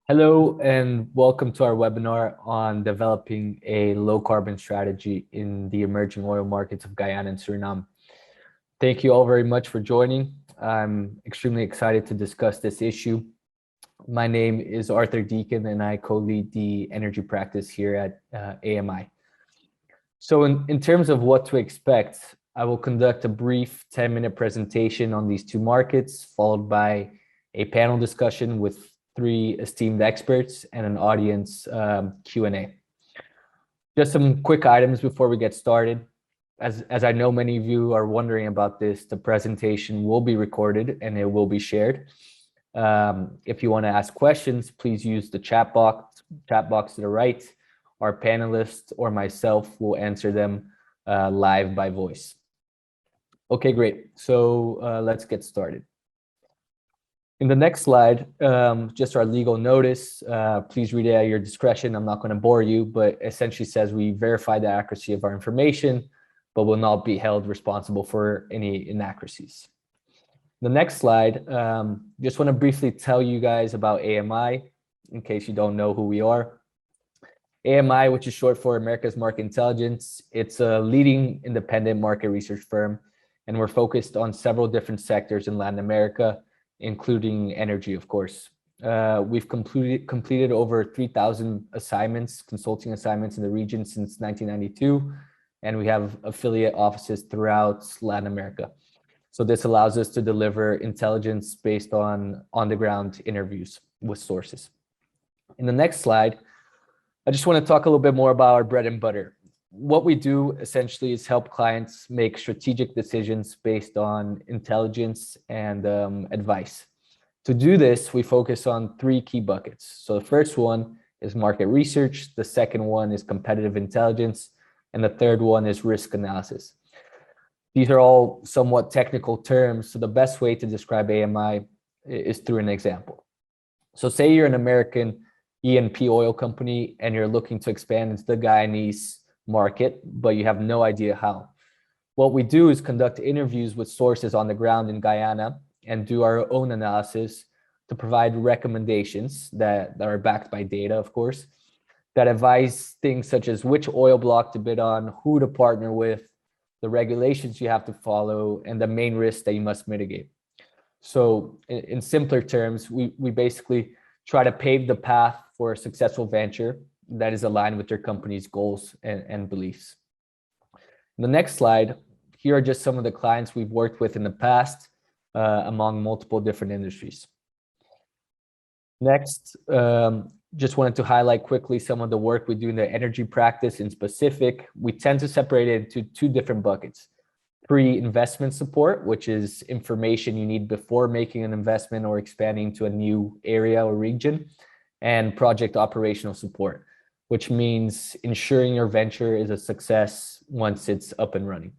Hello and welcome to our webinar on developing a low carbon strategy in the emerging oil markets of Guyana and Suriname. Thank you all very much for joining. I'm extremely excited to discuss this issue. My name is Arthur Deacon and I co-lead the energy practice here at AMI. So in terms of what to expect, I will conduct a brief 10-minute presentation on these two markets, followed by a panel discussion with three esteemed experts and an audience Q&A. Just some quick items before we get started. As I know many of you are wondering about this, the presentation will be recorded and it will be shared. If you want to ask questions, please use the chat box to the right. Our panelists or myself will answer them live by voice. Okay, great. So let's get started. In the next slide, just our legal notice. Please read it at your discretion. I'm not going to bore you, but essentially says we verify the accuracy of our information, but will not be held responsible for any inaccuracies. The next slide, just want to briefly tell you guys about AMI, in case you don't know who we are. AMI, which is short for America's Market Intelligence, it's a leading independent market research firm, and we're focused on several different sectors in Latin America, including energy, of course. We've completed over 3,000 assignments, consulting assignments in the region since 1992, and we have affiliate offices throughout Latin America. So this allows us to deliver intelligence based on the-ground interviews with sources. In the next slide, I just want to talk a little bit more about our bread and butter. What we do essentially is help clients make strategic decisions based on intelligence and advice. To do this, we focus on three key buckets. So the first one is market research, the second one is competitive intelligence, and the third one is risk analysis. These are all somewhat technical terms, so the best way to describe AMI is through an example. So say you're an American E&P oil company and you're looking to expand into the Guyanese market, but you have no idea how. What we do is conduct interviews with sources on the ground in Guyana and do our own analysis to provide recommendations that are backed by data, of course, that advise things such as which oil block to bid on, who to partner with, the regulations you have to follow, and the main risks that you must mitigate. So in simpler terms, we basically try to pave the path for a successful venture that is aligned with your company's goals and beliefs. In the next slide, here are just some of the clients we've worked with in the past among multiple different industries. Next, just wanted to highlight quickly some of the work we do in the energy practice in specific. We tend to separate it into two different buckets. Pre-investment support, which is information you need before making an investment or expanding to a new area or region, and project operational support, which means ensuring your venture is a success once it's up and running.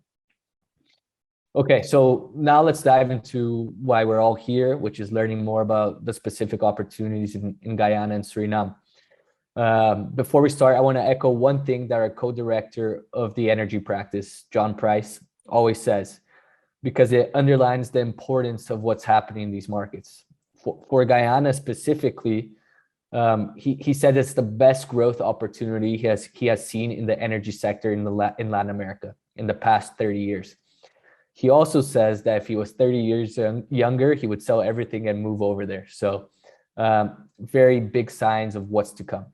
Okay, so now let's dive into why we're all here, which is learning more about the specific opportunities in Guyana and Suriname. Before we start, I want to echo one thing that our co-director of the energy practice, John Price, always says, because it underlines the importance of what's happening in these markets. For Guyana specifically, he said it's the best growth opportunity he has seen in the energy sector in Latin America in the past 30 years. He also says that if he was 30 years younger, he would sell everything and move over there. So very big signs of what's to come.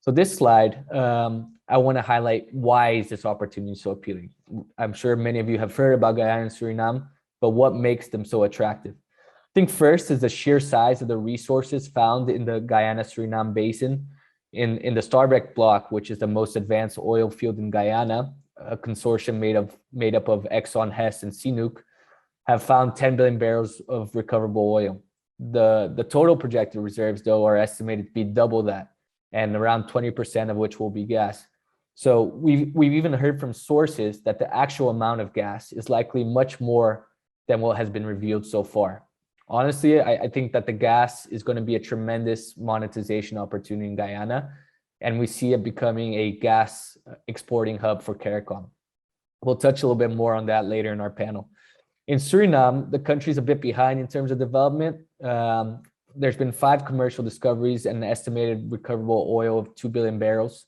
So this slide, I want to highlight why is this opportunity so appealing. I'm sure many of you have heard about Guyana and Suriname, but what makes them so attractive? I think first is the sheer size of the resources found in the Guyana-Suriname basin. In the Starbeck block, which is the most advanced oil field in Guyana, a consortium made up of Exxon, Hess, and CNOOC, have found 10 billion barrels of recoverable oil. The total projected reserves, though, are estimated to be double that, and around 20% of which will be gas. So we've even heard from sources that the actual amount of gas is likely much more than what has been revealed so far. Honestly, I think that the gas is going to be a tremendous monetization opportunity in Guyana, and we see it becoming a gas exporting hub for CARICOM. We'll touch a little bit more on that later in our panel. In Suriname, the country is a bit behind in terms of development. there's been 5 commercial discoveries and an estimated recoverable oil of 2 billion barrels.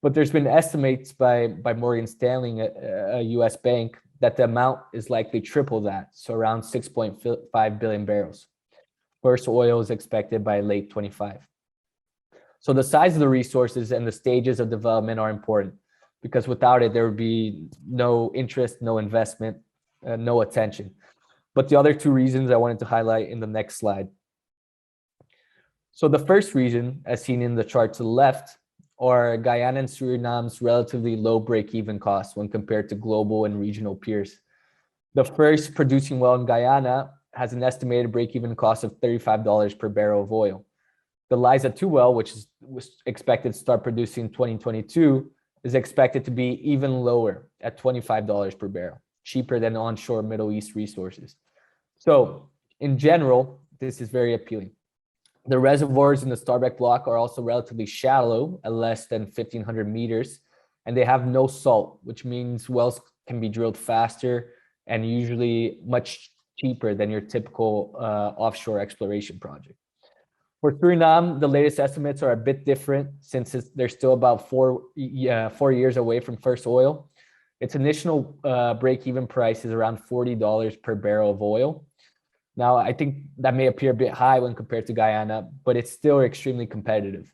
But there's been estimates by Morgan Stanley, a US bank, that the amount is likely triple that, so around 6.5 billion barrels. First oil is expected by late 25. So the size of the resources and the stages of development are important, because without it, there would be no interest, no investment, no attention. But the other 2 reasons I wanted to highlight in the next slide. So the first reason, as seen in the chart to the left, are Guyana and Suriname's relatively low break-even costs when compared to global and regional peers. The first producing well in Guyana has an estimated break-even cost of $35 per barrel of oil. The Liza-2 well, which was expected to start producing in 2022, is expected to be even lower at $25 per barrel, cheaper than onshore Middle East resources. So in general, this is very appealing. The reservoirs in the Starbeck block are also relatively shallow at less than 1,500 meters, and they have no salt, which means wells can be drilled faster and usually much cheaper than your typical offshore exploration project. For Suriname, the latest estimates are a bit different since they're still about 4 years away from first oil. Its initial break-even price is around $40 per barrel of oil. Now, I think that may appear a bit high when compared to Guyana, but it's still extremely competitive.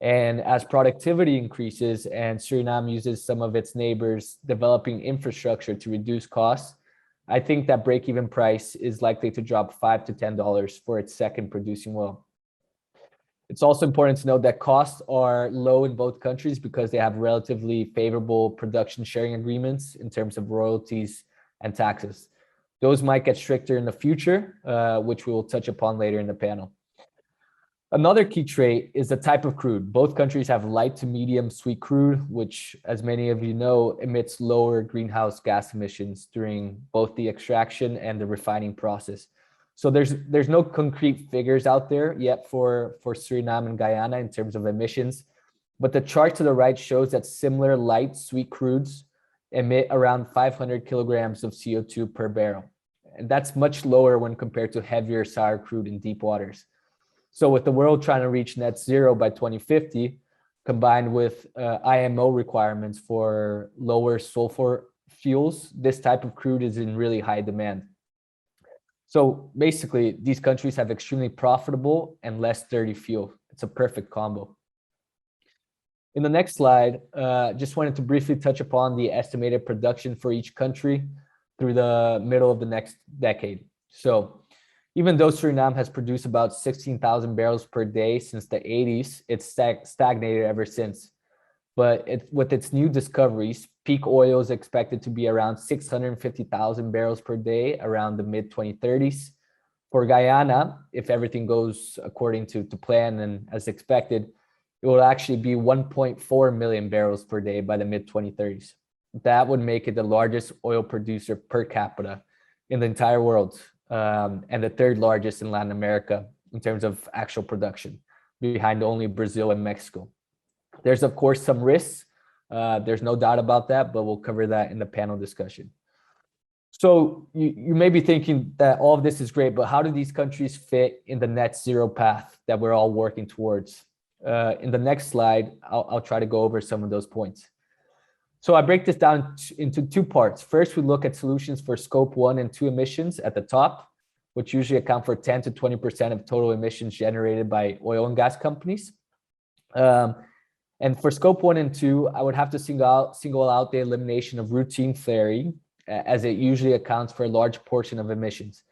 And as productivity increases and Suriname uses some of its neighbors developing infrastructure to reduce costs, I think that break-even price is likely to drop $5 to $10 for its second producing well. It's also important to note that costs are low in both countries because they have relatively favorable production sharing agreements in terms of royalties and taxes. Those might get stricter in the future, which we will touch upon later in the panel. Another key trait is the type of crude. Both countries have light to medium sweet crude, which, as many of you know, emits lower greenhouse gas emissions during both the extraction and the refining process. So there's no concrete figures out there yet for Suriname and Guyana in terms of emissions, but the chart to the right shows that similar light sweet crudes emit around 500 kilograms of CO2 per barrel. And that's much lower when compared to heavier sour crude in deep waters. So with the world trying to reach net zero by 2050, combined with IMO requirements for lower sulfur fuels, this type of crude is in really high demand. So basically, these countries have extremely profitable and less dirty fuel. It's a perfect combo. In the next slide, just wanted to briefly touch upon the estimated production for each country through the middle of the next decade. So even though Suriname has produced about 16,000 barrels per day since the 80s, it's stagnated ever since. But with its new discoveries, peak oil is expected to be around 650,000 barrels per day around the mid-2030s. For Guyana, if everything goes according to plan and as expected, it will actually be 1.4 million barrels per day by the mid-2030s. That would make it the largest oil producer per capita in the entire world, and the 3rd largest in Latin America in terms of actual production, behind only Brazil and Mexico. There's, of course, some risks. There's no doubt about that, but we'll cover that in the panel discussion. So you may be thinking that all of this is great, but how do these countries fit in the net zero path that we're all working towards? In the next slide, I'll try to go over some of those points. So I break this down into 2 parts. First, we look at solutions for scope 1 and 2 emissions at the top, which usually account for 10 to 20% of total emissions generated by oil and gas companies. And for scope 1 and 2, I would have to single out the elimination of routine flaring, as it usually accounts for a large portion of emissions.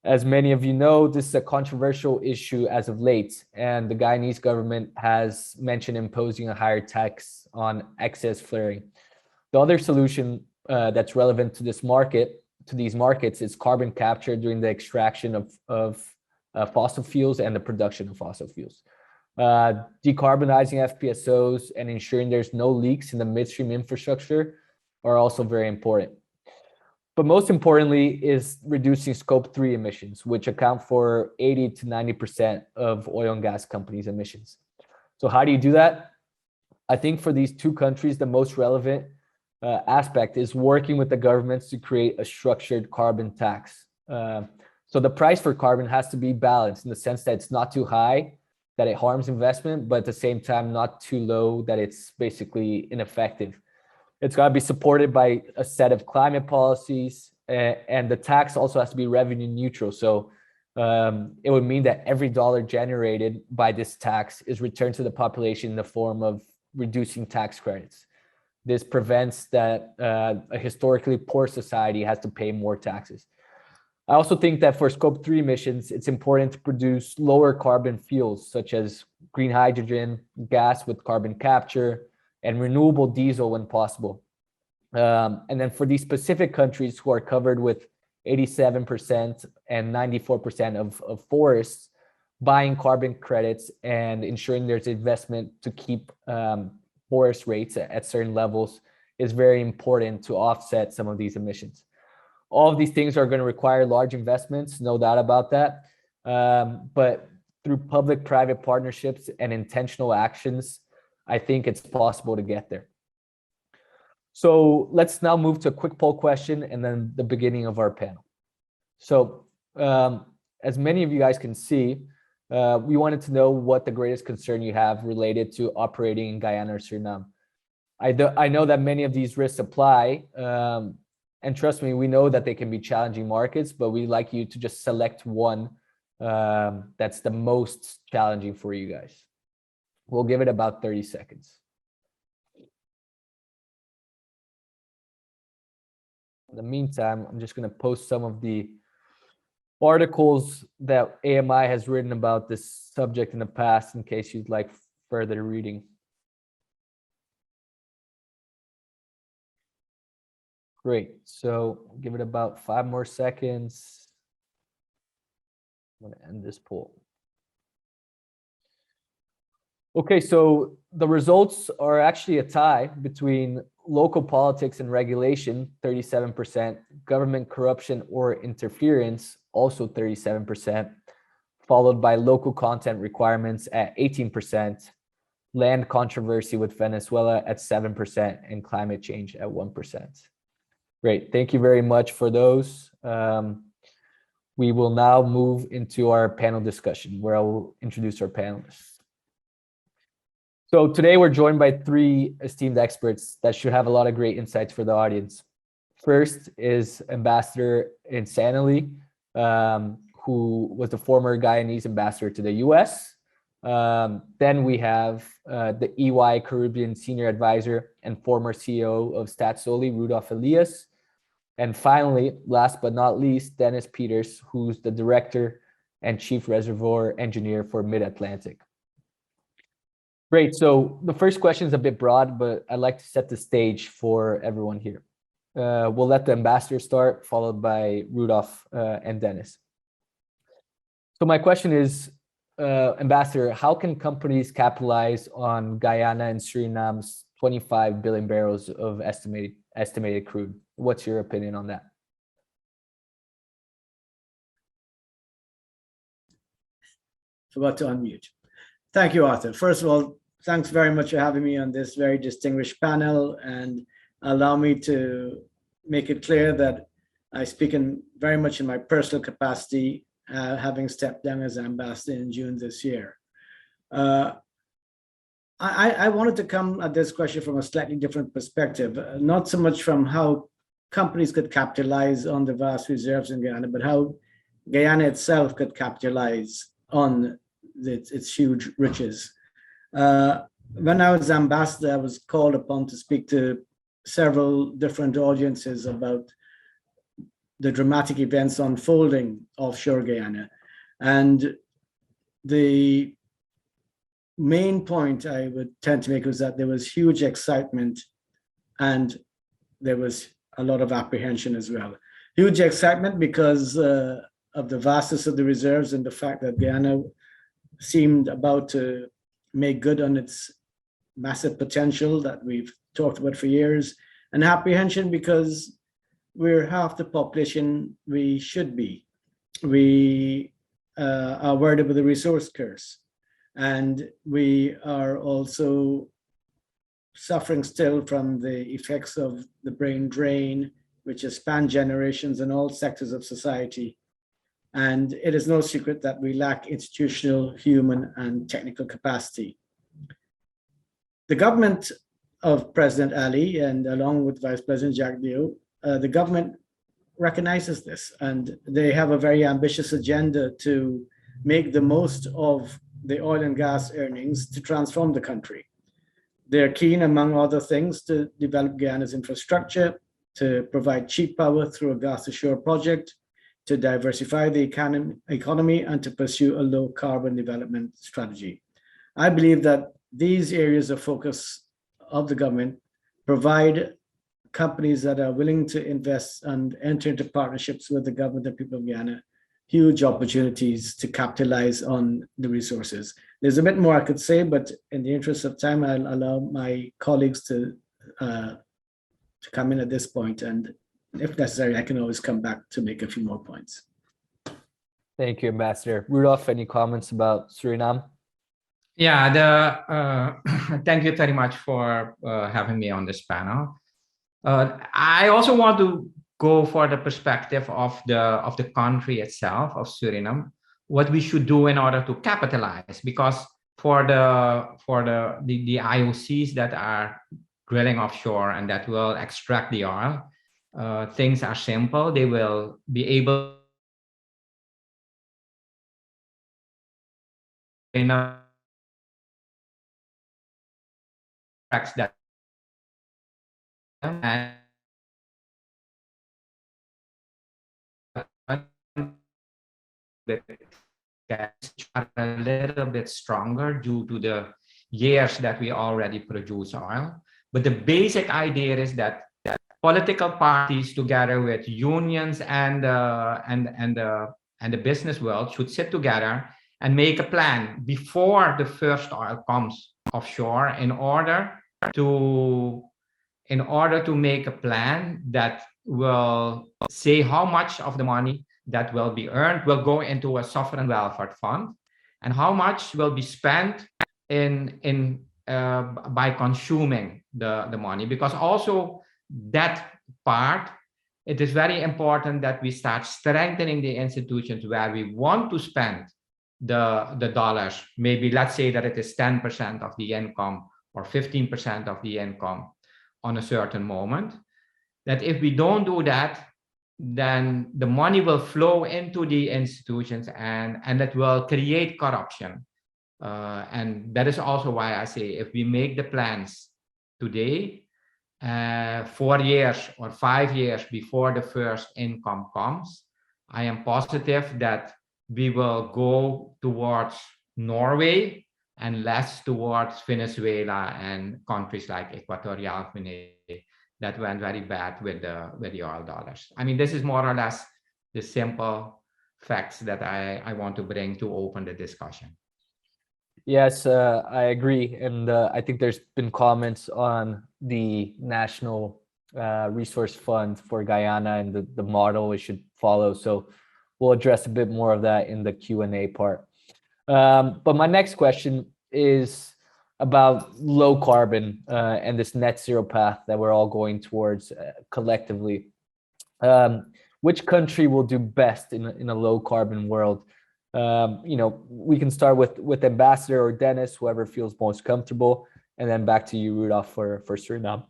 As many of you know, this is a controversial issue as of late, and the Guyanese government has mentioned imposing a higher tax on excess flaring. The other solution that's relevant to these markets is carbon capture during the extraction of fossil fuels and the production of fossil fuels. Decarbonizing FPSOs and ensuring there's no leaks in the midstream infrastructure are also very important. But most importantly is reducing scope 3 emissions, which account for 80 to 90% of oil and gas companies' emissions. So how do you do that? I think for these 2 countries, the most relevant aspect is working with the governments to create a structured carbon tax. So the price for carbon has to be balanced in the sense that it's not too high, that it harms investment, but at the same time, not too low, that it's basically ineffective. It's got to be supported by a set of climate policies, and the tax also has to be revenue neutral. So it would mean that every dollar generated by this tax is returned to the population in the form of reducing tax credits. This prevents that a historically poor society has to pay more taxes. I also think that for Scope 3 emissions, it's important to produce lower carbon fuels, such as green hydrogen, gas with carbon capture, and renewable diesel when possible. And then for these specific countries who are covered with 87% and 94% of forests, buying carbon credits and ensuring there's investment to keep forest rates at certain levels is very important to offset some of these emissions. All of these things are going to require large investments, no doubt about that. But through public-private partnerships and intentional actions, I think it's possible to get there. So let's now move to a quick poll question and then the beginning of our panel. So as many of you guys can see, we wanted to know what the greatest concern you have related to operating in Guyana or Suriname. I know that many of these risks apply, and trust me, we know that they can be challenging markets, but we'd like you to just select one that's the most challenging for you guys. We'll give it about 30 seconds. In the meantime, I'm just going to post some of the articles that AMI has written about this subject in the past in case you'd like further reading. Great. So I'll give it about 5 more seconds. I'm going to end this poll. Okay, so the results are actually a tie between local politics and regulation, 37%, government corruption or interference, also 37%, followed by local content requirements at 18%, land controversy with Venezuela at 7%, and climate change at 1%. Great, thank you very much for those. We will now move into our panel discussion where I will introduce our panelists. So today we're joined by 3 esteemed experts that should have a lot of great insights for the audience. First is Ambassador Insanely, who was the former Guyanese ambassador to the US. Then we have the EY Caribbean Senior Advisor and former CEO of Statsoli, Rudolph Elias. And finally, last but not least, Dennis Peters, who's the Director and Chief Reservoir Engineer for Mid-Atlantic. Great, so the first question is a bit broad, but I'd like to set the stage for everyone here. We'll let the ambassador start, followed by Rudolph and Dennis. So my question is, Ambassador, how can companies capitalize on Guyana and Suriname's 25 billion barrels of estimated crude? What's your opinion on that? Forgot to unmute. Thank you, Arthur. First of all, thanks very much for having me on this very distinguished panel, and allow me to make it clear that I speak very much in my personal capacity, having stepped down as ambassador in June this year. I wanted to come at this question from a slightly different perspective, not so much from how companies could capitalize on the vast reserves in Guyana, but how Guyana itself could capitalize on its huge riches. When I was ambassador, I was called upon to speak to several different audiences about the dramatic events unfolding offshore Guyana. And the main point I would tend to make was that there was huge excitement and there was a lot of apprehension as well. Huge excitement because of the vastness of the reserves and the fact that Guyana seemed about to make good on its massive potential that we've talked about for years, and apprehension because we're half the population we should be. We are worried about the resource curse, and we are also suffering still from the effects of the brain drain, which has spanned generations in all sectors of society. And it is no secret that we lack institutional, human, and technical capacity. The government of President Ali, and along with Vice President Jack Deo, the government recognizes this, and they have a very ambitious agenda to make the most of the oil and gas earnings to transform the country. They're keen, among other things, to develop Guyana's infrastructure, to provide cheap power through a gas to shore project, to diversify the economy, and to pursue a low carbon development strategy. I believe that these areas of focus of the government provide companies that are willing to invest and enter into partnerships with the government and people of Guyana huge opportunities to capitalize on the resources. There's a bit more I could say, but in the interest of time, I'll allow my colleagues to come in at this point, and if necessary, I can always come back to make a few more points. Thank you, Ambassador. Rudolph, any comments about Suriname? Yeah, thank you very much for having me on this panel. I also want to go for the perspective of the country itself, of Suriname, what we should do in order to capitalize, because for the IOCs that are drilling offshore and that will extract the oil, things are simple. They will be able to that and a little bit stronger due to the years that we already produce oil. But the basic idea is that political parties, together with unions and the business world, should sit together and make a plan before the first oil comes offshore in order to make a plan that will say how much of the money that will be earned will go into a sovereign welfare fund, and how much will be spent by consuming the money. Because also that part, it is very important that we start strengthening the institutions where we want to spend the dollars. Maybe let's say that it is 10% of the income or 15% of the income on a certain moment. That if we don't do that, then the money will flow into the institutions and that will create corruption. And that is also why I say, if we make the plans today, 4 years or 5 years before the first income comes, I am positive that we will go towards Norway and less towards Venezuela and countries like Equatorial Guinea that went very bad with the oil dollars. I mean, this is more or less the simple facts that I want to bring to open the discussion. Yes, I agree. And I think there's been comments on the National Resource Fund for Guyana and the model it should follow. So we'll address a bit more of that in the Q&A part. But my next question is about low carbon and this net zero path that we're all going towards collectively. Which country will do best in a low carbon world? We can start with Ambassador or Dennis, whoever feels most comfortable, and then back to you, Rudolph, for Suriname.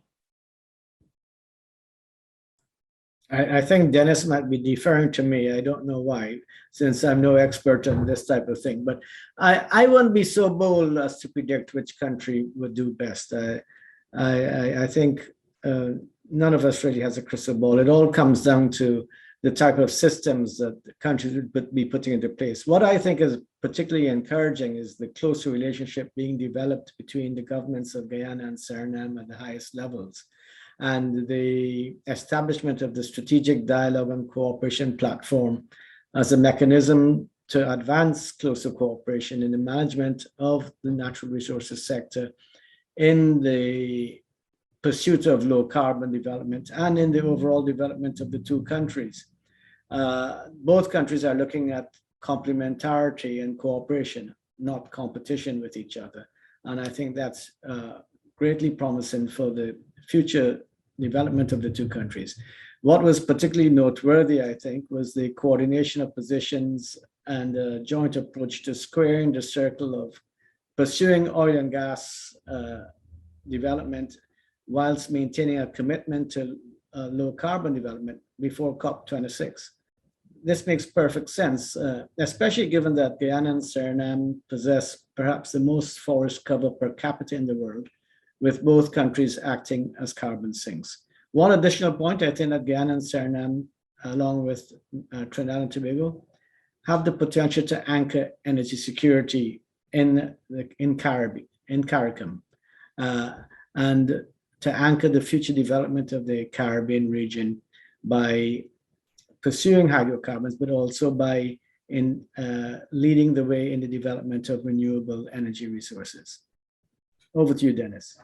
I think Dennis might be deferring to me. I don't know why, since I'm no expert on this type of thing. But I won't be so bold as to predict which country would do best. I think none of us really has a crystal ball. It all comes down to the type of systems that the countries would be putting into place. What I think is particularly encouraging is the closer relationship being developed between the governments of Guyana and Suriname at the highest levels, and the establishment of the Strategic Dialogue and Cooperation Platform as a mechanism to advance closer cooperation in the management of the natural resources sector, in the pursuit of low carbon development, and in the overall development of the two countries. Both countries are looking at complementarity and cooperation, not competition with each other. And I think that's greatly promising for the future development of the two countries. What was particularly noteworthy, I think, was the coordination of positions and a joint approach to squaring the circle of pursuing oil and gas development whilst maintaining a commitment to low carbon development before COP26. This makes perfect sense, especially given that Guyana and Suriname possess perhaps the most forest cover per capita in the world, with both countries acting as carbon sinks. One additional point, I think that Guyana and Suriname, along with Trinidad and Tobago, have the potential to anchor energy security in CARICOM, and to anchor the future development of the Caribbean region by pursuing hydrocarbons, but also by leading the way in the development of renewable energy resources. Over to you, Dennis.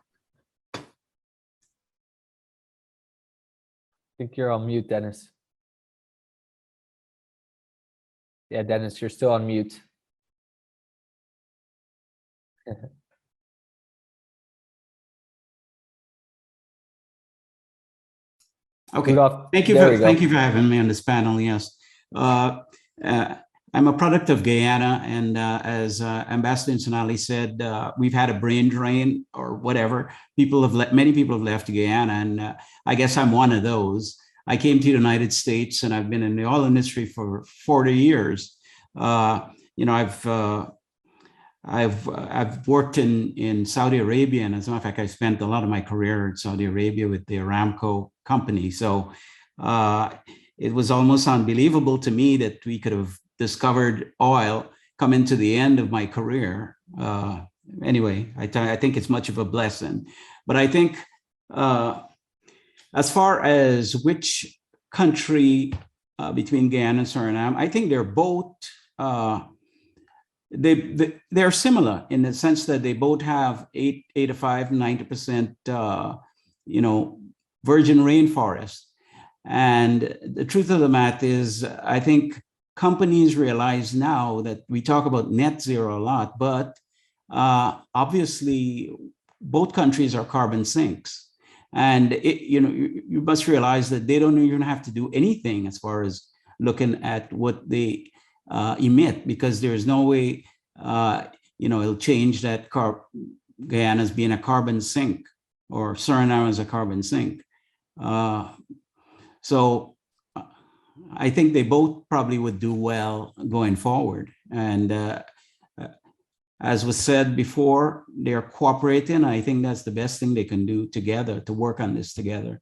I think you're on mute, Dennis. Yeah, Dennis, you're still on mute. Okay, Rudolph, thank you for having me on this panel. Yes, I'm a product of Guyana, and as Ambassador Insinali said, we've had a brain drain or whatever. Many people have left Guyana, and I guess I'm one of those. I came to the United States, and I've been in the oil industry for 40 years. You know, I've worked in Saudi Arabia, and as a matter of fact, I spent a lot of my career in Saudi Arabia with the Aramco company. So it was almost unbelievable to me that we could have discovered oil coming to the end of my career. Anyway, I think it's much of a blessing. But I think as far as which country between Guyana and Suriname, I think they're both they're similar in the sense that they both have 85, 90%, you know, virgin rainforest. And the truth of the matter is, I think companies realize now that we talk about net zero a lot, but obviously both countries are carbon sinks. And you know, you must realize that they don't even have to do anything as far as looking at what they emit, because there's no way, you know, it'll change that Guyana as being a carbon sink or Suriname as a carbon sink. So I think they both probably would do well going forward. And as was said before, they're cooperating. I think that's the best thing they can do together, to work on this together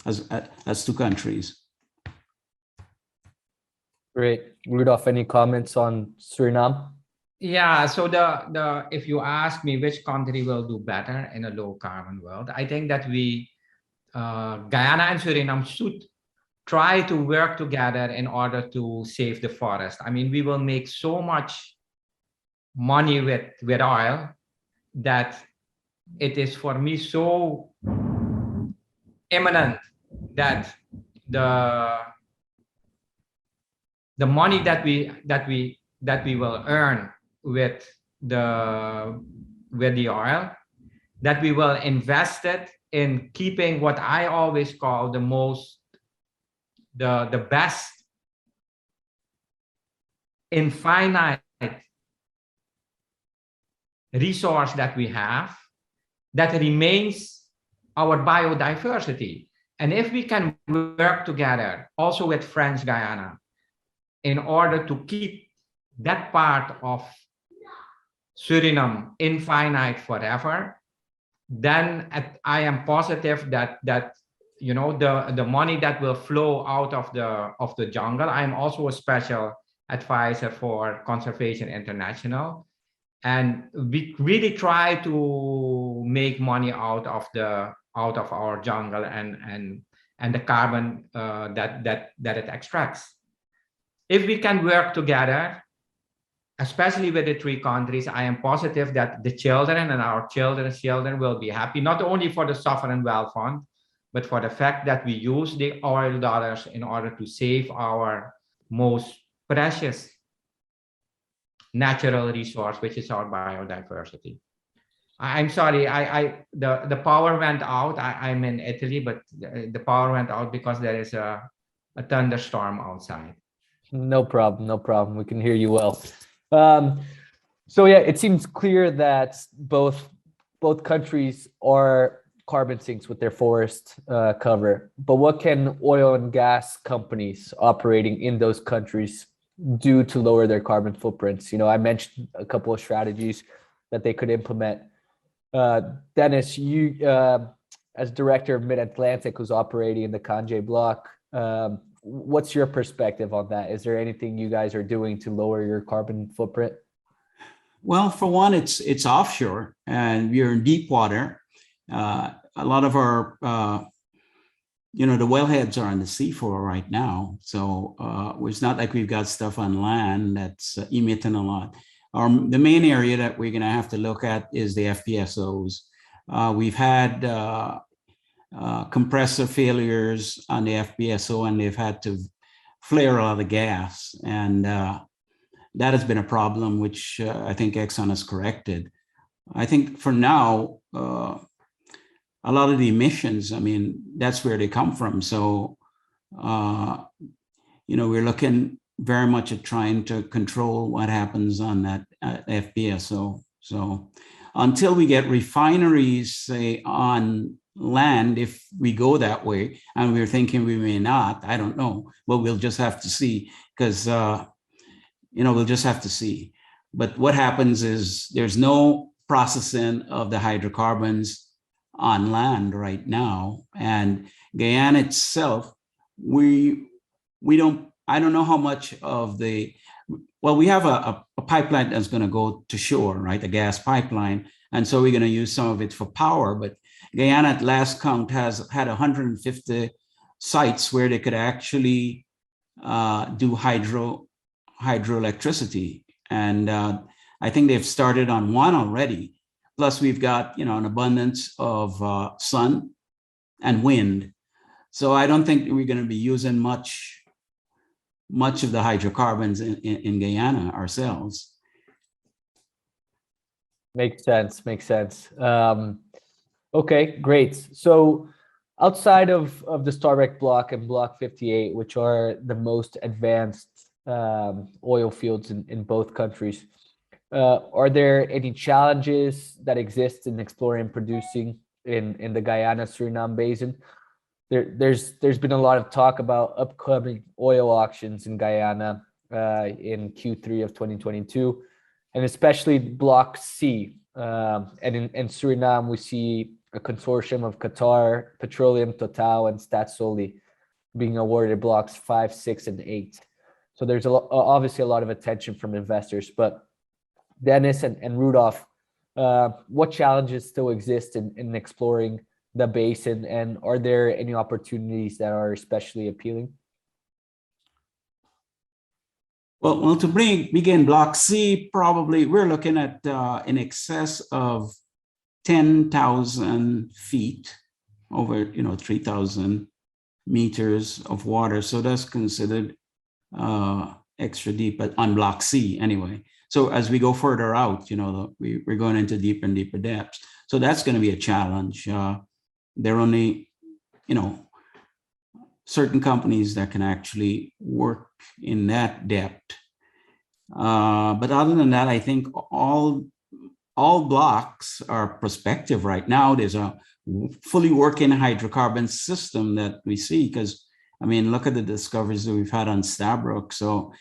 as two countries. Great. Rudolph, any comments on Suriname? Yeah, so if you ask me which country will do better in a low carbon world, I think that Guyana and Suriname should try to work together in order to save the forest. I mean, we will make so much money with oil that it is for me so imminent that the money that we will earn with the oil, that we will invest it in keeping what I always call the best infinite resource that we have, that remains our biodiversity. And if we can work together also with French Guyana in order to keep that part of Suriname infinite forever, then I am positive that you know, the money that will flow out of the jungle. I'm also a special advisor for Conservation International, and we really try to make money out of our jungle and the carbon that it extracts. If we can work together, especially with the three countries, I am positive that the children and our children's children will be happy, not only for the Sovereign Wealth Fund, but for the fact that we use the oil dollars in order to save our most precious natural resource, which is our biodiversity. I'm sorry, the power went out. I'm in Italy, but the power went out because there is a thunderstorm outside. No problem, no problem. We can hear you well. So yeah, it seems clear that both countries are carbon sinks with their forest cover. But what can oil and gas companies operating in those countries do to lower their carbon footprints? You know, I mentioned a couple of strategies that they could implement. Dennis, you as director of Mid-Atlantic, who's operating in the Kanje block, what's your perspective on that? Is there anything you guys are doing to lower your carbon footprint? Well, for one, it's offshore, and we're in deep water. A lot of our, the wellheads are on the seafloor right now, so it's not like we've got stuff on land that's emitting a lot. The main area that we're going to have to look at is the FPSOs. We've had compressor failures on the FPSO, and they've had to flare a lot of gas, and that has been a problem, which I think Exxon has corrected. I think for now, a lot of the emissions, I mean, that's where they come from. So, we're looking very much at trying to control what happens on that FPSO. So until we get refineries, say, on land, if we go that way, and we're thinking we may not, I don't know, but we'll just have to see, because we'll just have to see. But what happens is there's no processing of the hydrocarbons on land right now. And Guyana itself, I don't know how much of we have a pipeline that's going to go to shore, right? A gas pipeline. And so we're going to use some of it for power. But Guyana, at last count, has had 150 sites where they could actually do hydroelectricity. And I think they've started on one already. Plus we've got, an abundance of sun and wind. So I don't think we're going to be using much of the hydrocarbons in Guyana ourselves. Makes sense. Okay, great. So outside of the Starbeck block and Block 58, which are the most advanced oil fields in both countries, are there any challenges that exist in exploring and producing in the Guyana Suriname basin? There's been a lot of talk about upcoming oil auctions in Guyana in Q3 of 2022, and especially Block C. And in Suriname, we see a consortium of Qatar, Petroleum, Total, and Staatsolie being awarded blocks 5, 6, and 8. So there's obviously a lot of attention from investors. But Dennis and Rudolph, what challenges still exist in exploring the basin, and are there any opportunities that are especially appealing? Well, to begin Block C, probably we're looking at in excess of 10,000 feet, over 3,000 meters of water. So that's considered extra deep, but on Block C anyway. So as we go further out, we're going into deeper and deeper depths. So that's going to be a challenge. There are only, certain companies that can actually work in that depth. But other than that, I think all blocks are prospective right now. There's a fully working hydrocarbon system that we see, because, look at the discoveries that we've had on Stabroek. So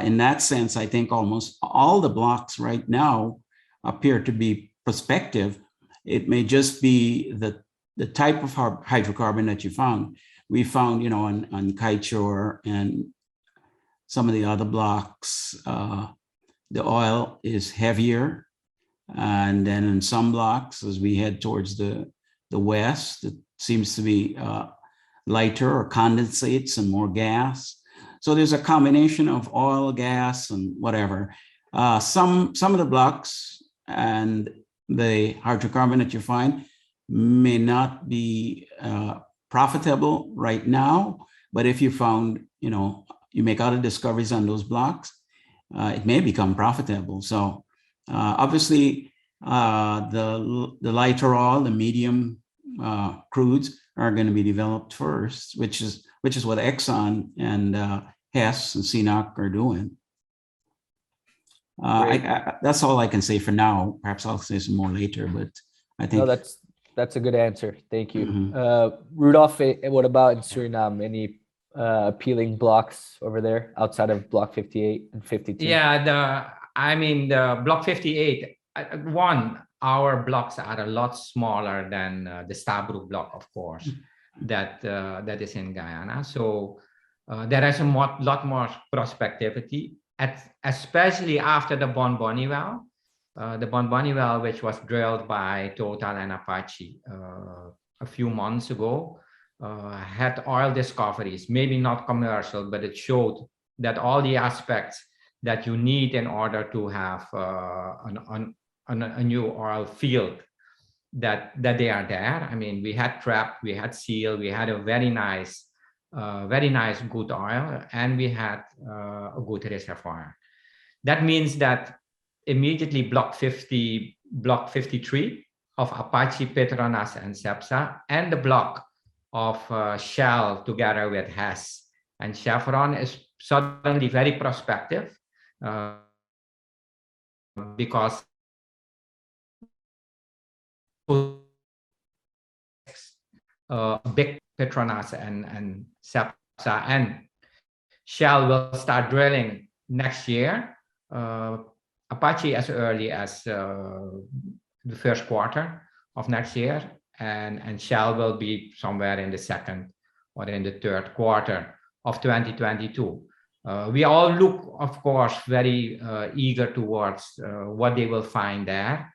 in that sense, I think almost all the blocks right now appear to be prospective. It may just be the type of hydrocarbon that you found. We found, on Kaichor and some of the other blocks, the oil is heavier. And then in some blocks, as we head towards the west, it seems to be lighter or condensates and more gas. So there's a combination of oil, gas, and whatever. Some of the blocks and the hydrocarbon that you find may not be profitable right now, but if you found, you make other discoveries on those blocks, it may become profitable. So obviously, The lighter oil, the medium crudes are going to be developed first, which is what Exxon and Hess and CNOOC are doing. That's all I can say for now. Perhaps I'll say some more later, but I think that's a good answer. Thank you. Rudolph, what about in Suriname? Any appealing blocks over there outside of Block 58 and 52? Yeah, the Block 58, our blocks are a lot smaller than the Stabroek block, of course, that is in Guyana. So there is a lot more prospectivity, especially after the Bonboni well. The Bonboni well, which was drilled by Total and Apache a few months ago, had oil discoveries, maybe not commercial, but it showed that all the aspects that you need in order to have a new oil field, that they are there. I mean, we had trap, we had seal, we had a very nice good oil, and we had a good reservoir. That means that immediately Block 53 of Apache, Petronas, and Cepsa, and the block of Shell together with Hess and Chevron is suddenly very prospective because big Petronas and Cepsa and Shell will start drilling next year. Apache as early as the first quarter of next year, and Shell will be somewhere in the second or in the third quarter of 2022. We all look, of course, very eager towards what they will find there.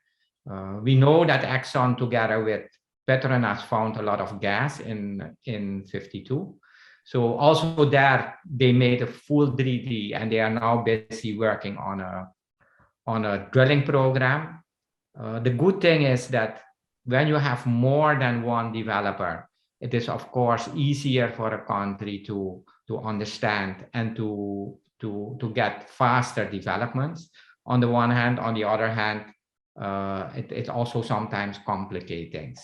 We know that Exxon together with Petronas found a lot of gas in 52. So also there, they made a full 3D, and they are now busy working on a drilling program. The good thing is that when you have more than one developer, it is of course easier for a country to understand and to get faster developments. On the one hand, on the other hand, it also sometimes complicates things.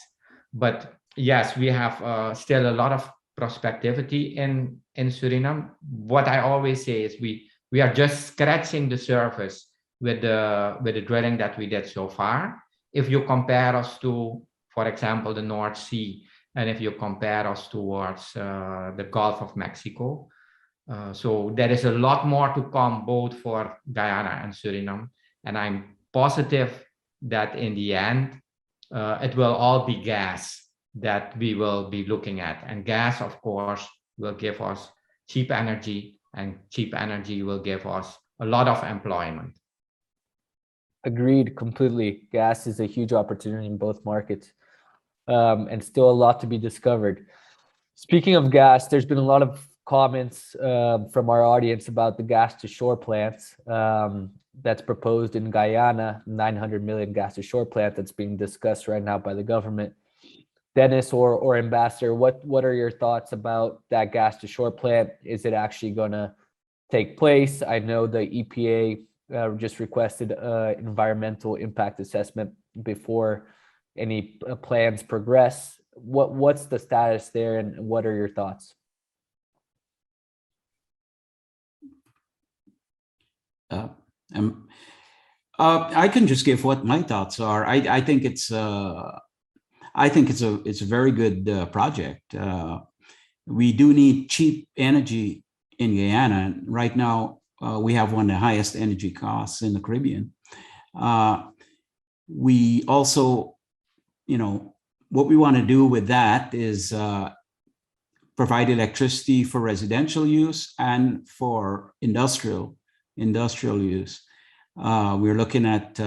But yes, we have still a lot of prospectivity in Suriname. What I always say is we are just scratching the surface with the drilling that we did so far. If you compare us to, for example, the North Sea, and if you compare us towards the Gulf of Mexico, so there is a lot more to come both for Guyana and Suriname, and I'm positive that in the end it will all be gas that we will be looking at, and gas, of course, will give us cheap energy, and cheap energy will give us a lot of employment. Agreed completely. Gas is a huge opportunity in both markets, and still a lot to be discovered. Speaking of gas, there's been a lot of comments from our audience about the gas to shore plants that's proposed in Guyana, 900 million gas to shore plant that's being discussed right now by the government. Dennis or Ambassador, what are your thoughts about that gas to shore plant? Is it actually going to take place? I know the EPA just requested environmental impact assessment before any plans progress. What's the status there, and what are your thoughts? I can just give what my thoughts are. I think it's a very good project. We do need cheap energy in Guyana. Right now, we have one of the highest energy costs in the Caribbean. We also, what we want to do with that is provide electricity for residential use and for industrial use. We're looking at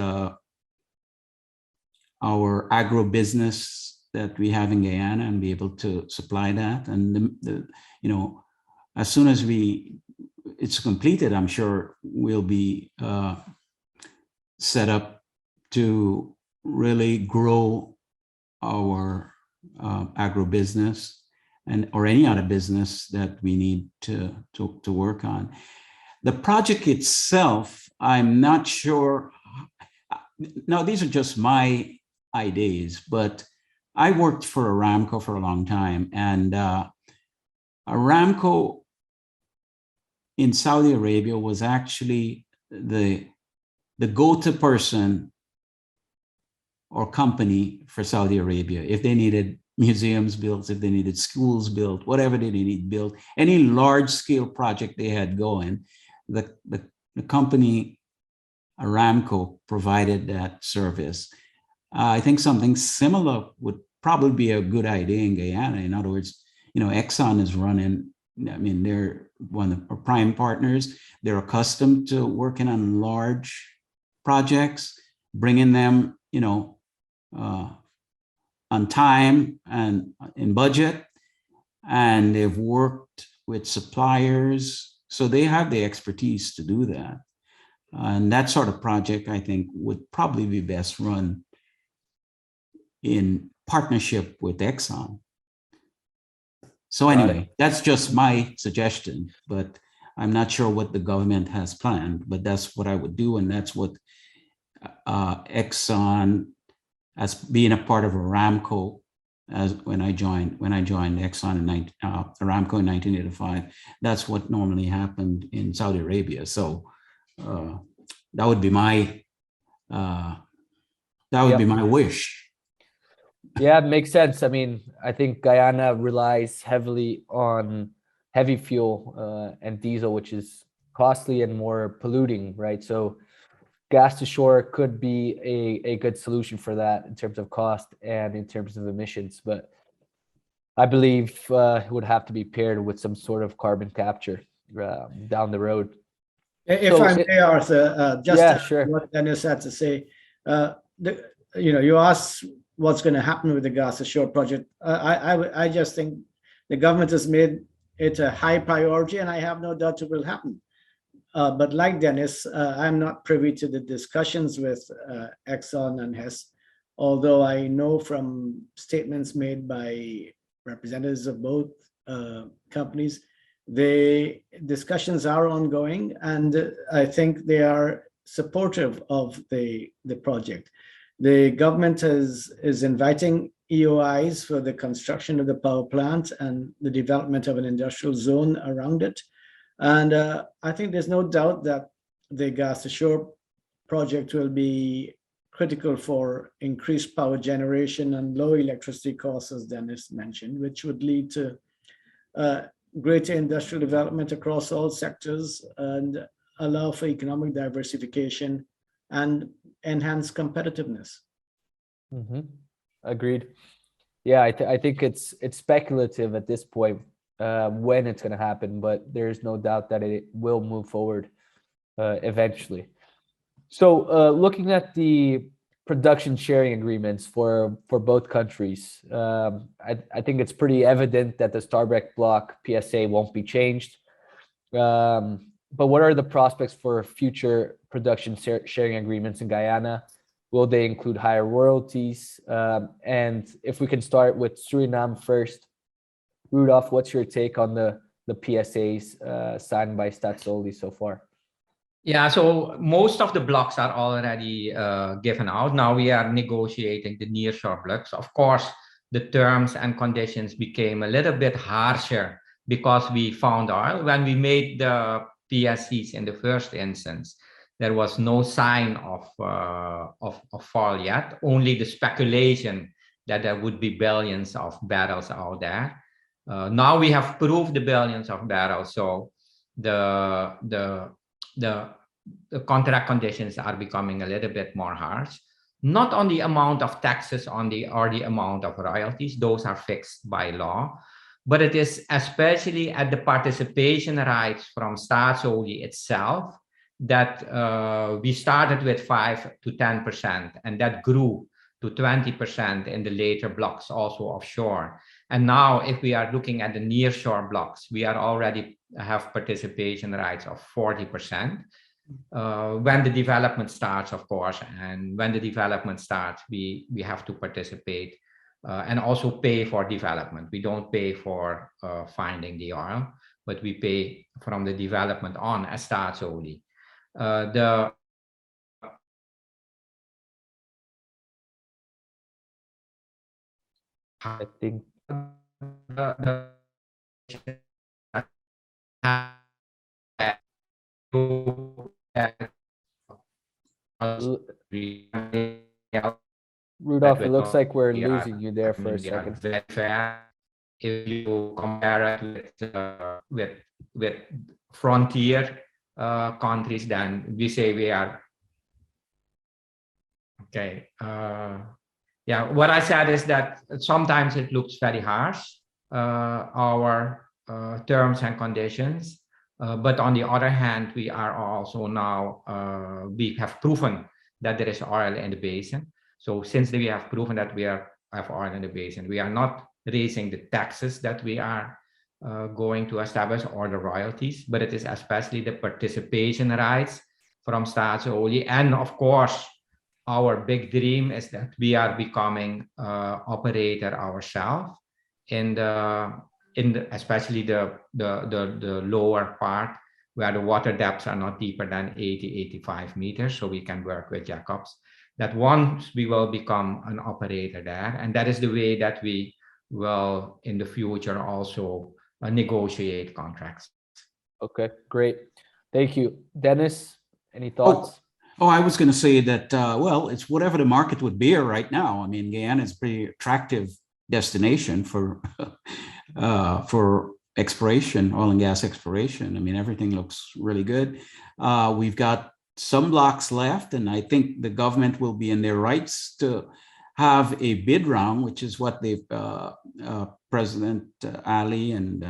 our agro-business that we have in Guyana and be able to supply that. And as soon as it's completed, I'm sure we'll be set up to really grow our agro-business or any other business that we need to work on. The project itself, I'm not sure. now these are just my ideas, but I worked for Aramco for a long time, and Aramco in Saudi Arabia was actually the go-to person or company for Saudi Arabia. If they needed museums built, if they needed schools built, whatever they needed built, any large scale project they had going, the company Aramco provided that service. I think something similar would probably be a good idea in Guyana. In other words, Exxon is running, I mean, they're one of our prime partners. They're accustomed to working on large projects, bringing them, on time and in budget. And they've worked with suppliers. So they have the expertise to do that. And that sort of project, I think, would probably be best run in partnership with Exxon. So anyway, that's just my suggestion, but I'm not sure what the government has planned, but that's what I would do. And that's what Exxon, as being a part of Aramco, as when I joined Exxon in Aramco in 1985, that's what normally happened in Saudi Arabia. So that would be my be my wish. Yeah, it makes sense. I mean, I think Guyana relies heavily on heavy fuel and diesel, which is costly and more polluting, right? So gas to shore could be a good solution for that in terms of cost and in terms of emissions. But I believe it would have to be paired with some sort of carbon capture down the road. If I may, Arthur, just sure. What Dennis had to say, you asked what's going to happen with the gas to shore project. I just think the government has made it a high priority, and I have no doubt it will happen. But like Dennis, I'm not privy to the discussions with Exxon and Hess, although I know from statements made by representatives of both companies, the discussions are ongoing, and I think they are supportive of the project. The government is inviting EOIs for the construction of the power plant and the development of an industrial zone around it. And I think there's no doubt that the gas to shore project will be critical for increased power generation and low electricity costs, as Dennis mentioned, which would lead to greater industrial development across all sectors and allow for economic diversification and enhance competitiveness. Mm-hmm. Agreed. Yeah, I think it's speculative at this point when it's going to happen, but there's no doubt that it will move forward eventually. So looking at the production sharing agreements for both countries, I think it's pretty evident that the Stabroek Block PSA won't be changed. But what are the prospects for future production sharing agreements in Guyana? Will they include higher royalties? And if we can start with Suriname first, Rudolf, what's your take on the PSAs signed by Staatsolie so far? Yeah, so most of the blocks are already given out. Now we are negotiating the nearshore blocks. Of course, the terms and conditions became a little bit harsher because we found oil. When we made the PSCs in the first instance, there was no sign of fall yet, only the speculation that there would be billions of barrels out there. Now we have proved the billions of barrels, so the contract conditions are becoming a little bit more harsh. Not on the amount of taxes or the amount of royalties, those are fixed by law, but it is especially at the participation rights from Staatsolie itself that we started with 5 to 10%, and that grew to 20% in the later blocks, also offshore. And now, if we are looking at the nearshore blocks, we are already have participation rights of 40%. When the development starts, of course, and when the development starts, we have to participate and also pay for development. We don't pay for finding the oil, but we pay from the development on as Staatsolie. The I think the Rudolph, it looks like we're we are, losing you there I for a mean, we are second. very fair. If you compare it with frontier countries, then we say we are okay. Yeah, what I said is that sometimes it looks very harsh, our terms and conditions. But on the other hand, we are also now, we have proven that there is oil in the basin. So since we have proven that we have oil in the basin, we are not raising the taxes that we are going to establish or the royalties, but it is especially the participation rights from Staatsolie. And of course, our big dream is that we are becoming operator ourselves in especially the lower part where the water depths are not deeper than 85 meters, so we can work with Jacobs. That once we will become an operator there, and that is the way that we will in the future also negotiate contracts. Okay, great. Thank you. Dennis, any thoughts? Oh, I was going to say that, well, it's whatever the market would bear right now. I mean, Guyana is a pretty attractive destination for exploration, oil and gas exploration. I mean, everything looks really good. We've got some blocks left, and I think the government will be in their rights to have a bid round, which is what they've, President Ali and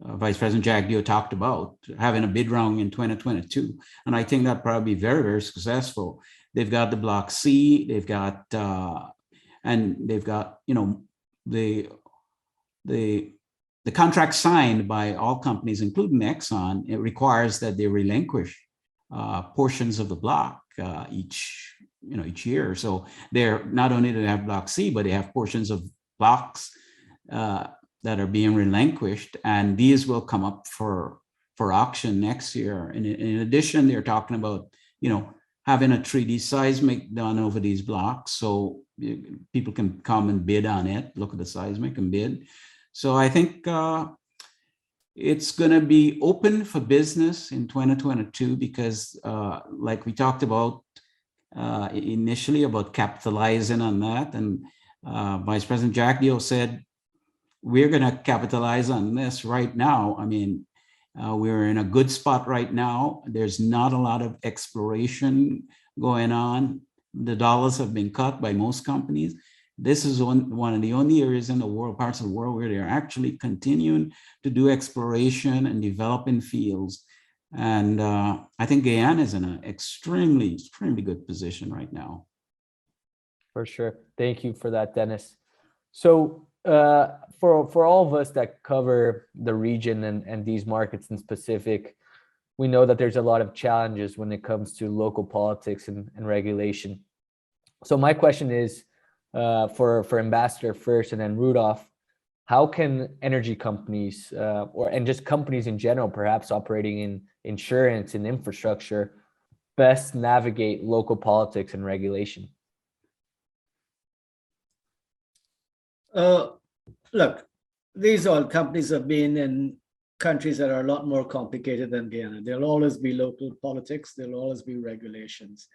Vice President Jagdeo talked about, having a bid round in 2022. And I think that probably be very, very successful. They've got the Block C, they've got, and they've got, you know, the contract signed by all companies, including Exxon. It requires that they relinquish portions of the block each year. So they're not only do they have Block C, but they have portions of blocks that are being relinquished, and these will come up for auction next year. And in addition, they're talking about, you know, having a 3D seismic done over these blocks, so people can come and bid on it, look at the seismic and bid. So I think it's going to be open for business in 2022 because, like we talked about initially about capitalizing on that, and Vice President Jagdeo said, we're going to capitalize on this right now. I mean, we're in a good spot right now. There's not a lot of exploration going on. The dollars have been cut by most companies. This is one of the only areas in the world, parts of the world, where they're actually continuing to do exploration and developing fields. And I think Guyana is in an extremely, extremely good position right now. For sure. Thank you for that, Dennis. So for all of us that cover the region and these markets in specific, we know that there's a lot of challenges when it comes to local politics and regulation. So my question is for Ambassador first and then Rudolph, how can energy companies and just companies in general, perhaps operating in insurance and infrastructure, best navigate local politics and regulation? Look, these oil companies have been in countries that are a lot more complicated than Guyana. There'll always be local politics. There'll always be regulations.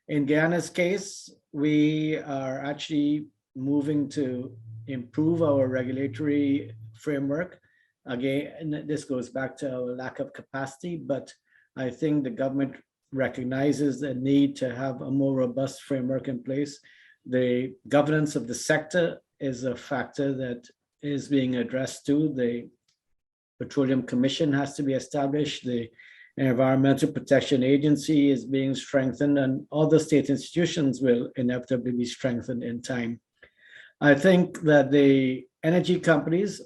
In Guyana's case, we are actually moving to improve our regulatory framework. Again, this goes back to our lack of capacity, but I think the government recognizes the need to have a more robust framework in place. The governance of the sector is a factor that is being addressed too. The Petroleum Commission has to be established. The Environmental Protection Agency is being strengthened, and other state institutions will inevitably be strengthened in time. I think that the energy companies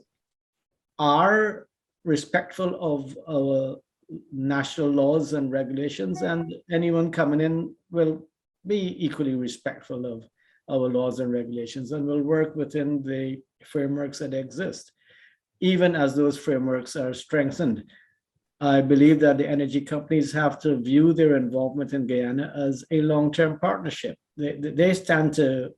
are respectful of our national laws and regulations, and anyone coming in will be equally respectful of our laws and regulations and will work within the frameworks that exist. Even as those frameworks are strengthened, I believe that the energy companies have to view their involvement in Guyana as a long-term partnership. They stand to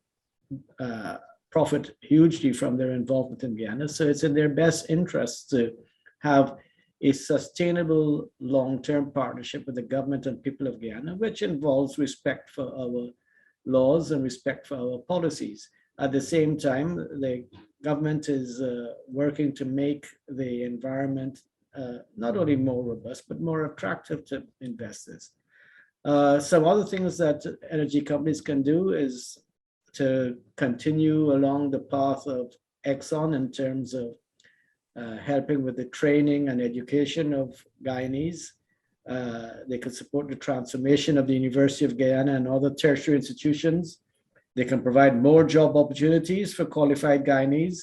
profit hugely from their involvement in Guyana. So it's in their best interest to have a sustainable long-term partnership with the government and people of Guyana, which involves respect for our laws and respect for our policies. At the same time, the government is working to make the environment not only more robust, but more attractive to investors. Some other things that energy companies can do is to continue along the path of Exxon in terms of helping with the training and education of Guyanese. They can support the transformation of the University of Guyana and other tertiary institutions. They can provide more job opportunities for qualified Guyanese.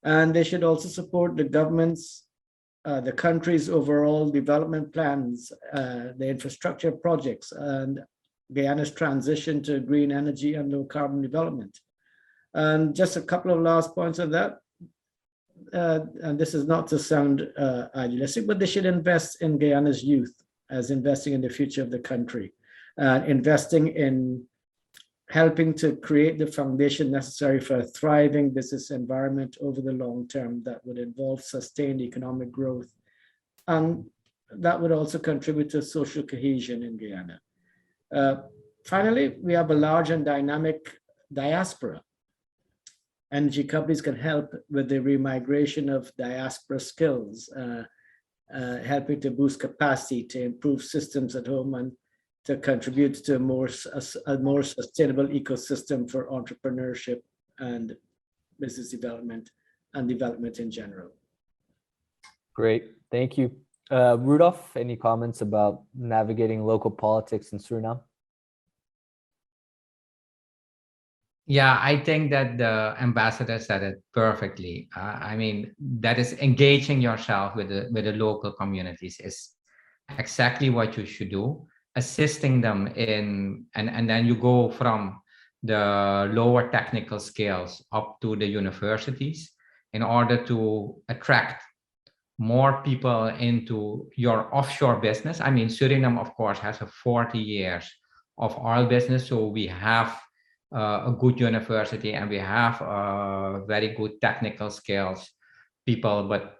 And they should also support the government's, the country's overall development plans, the infrastructure projects, and Guyana's transition to green energy and low carbon development. And just a couple of last points on that. And this is not to sound idealistic, but they should invest in Guyana's youth as investing in the future of the country, investing in helping to create the foundation necessary for a thriving business environment over the long term that would involve sustained economic growth. And that would also contribute to social cohesion in Guyana. Finally, we have a large and dynamic diaspora. Energy companies can help with the remigration of diaspora skills, helping to boost capacity, to improve systems at home, and to contribute to a more sustainable ecosystem for entrepreneurship and business development and development in general. Great, thank you. Rudolph, any comments about navigating local politics in Suriname? Yeah, I think that the ambassador said it perfectly. I mean, that is engaging yourself with the local communities is exactly what you should do, assisting them in, and then you go from the lower technical skills up to the universities in order to attract more people into your offshore business. I mean, Suriname, of course, has a 40 years of oil business, so we have a good university and we have very good technical skills people, but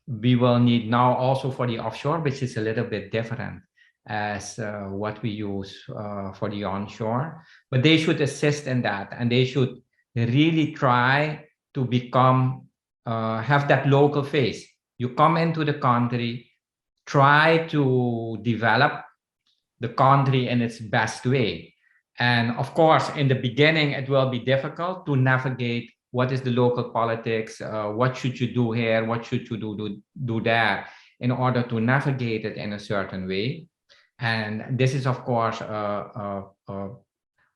we will need now also for the offshore, which is a little bit different as what we use for the onshore, but they should assist in that, and they should really try to become, have that local face. You come into the country, try to develop the country in its best way. And of course, in the beginning, it will be difficult to navigate what is the local politics, what should you do here, what should you do there, in order to navigate it in a certain way. And this is, of course, a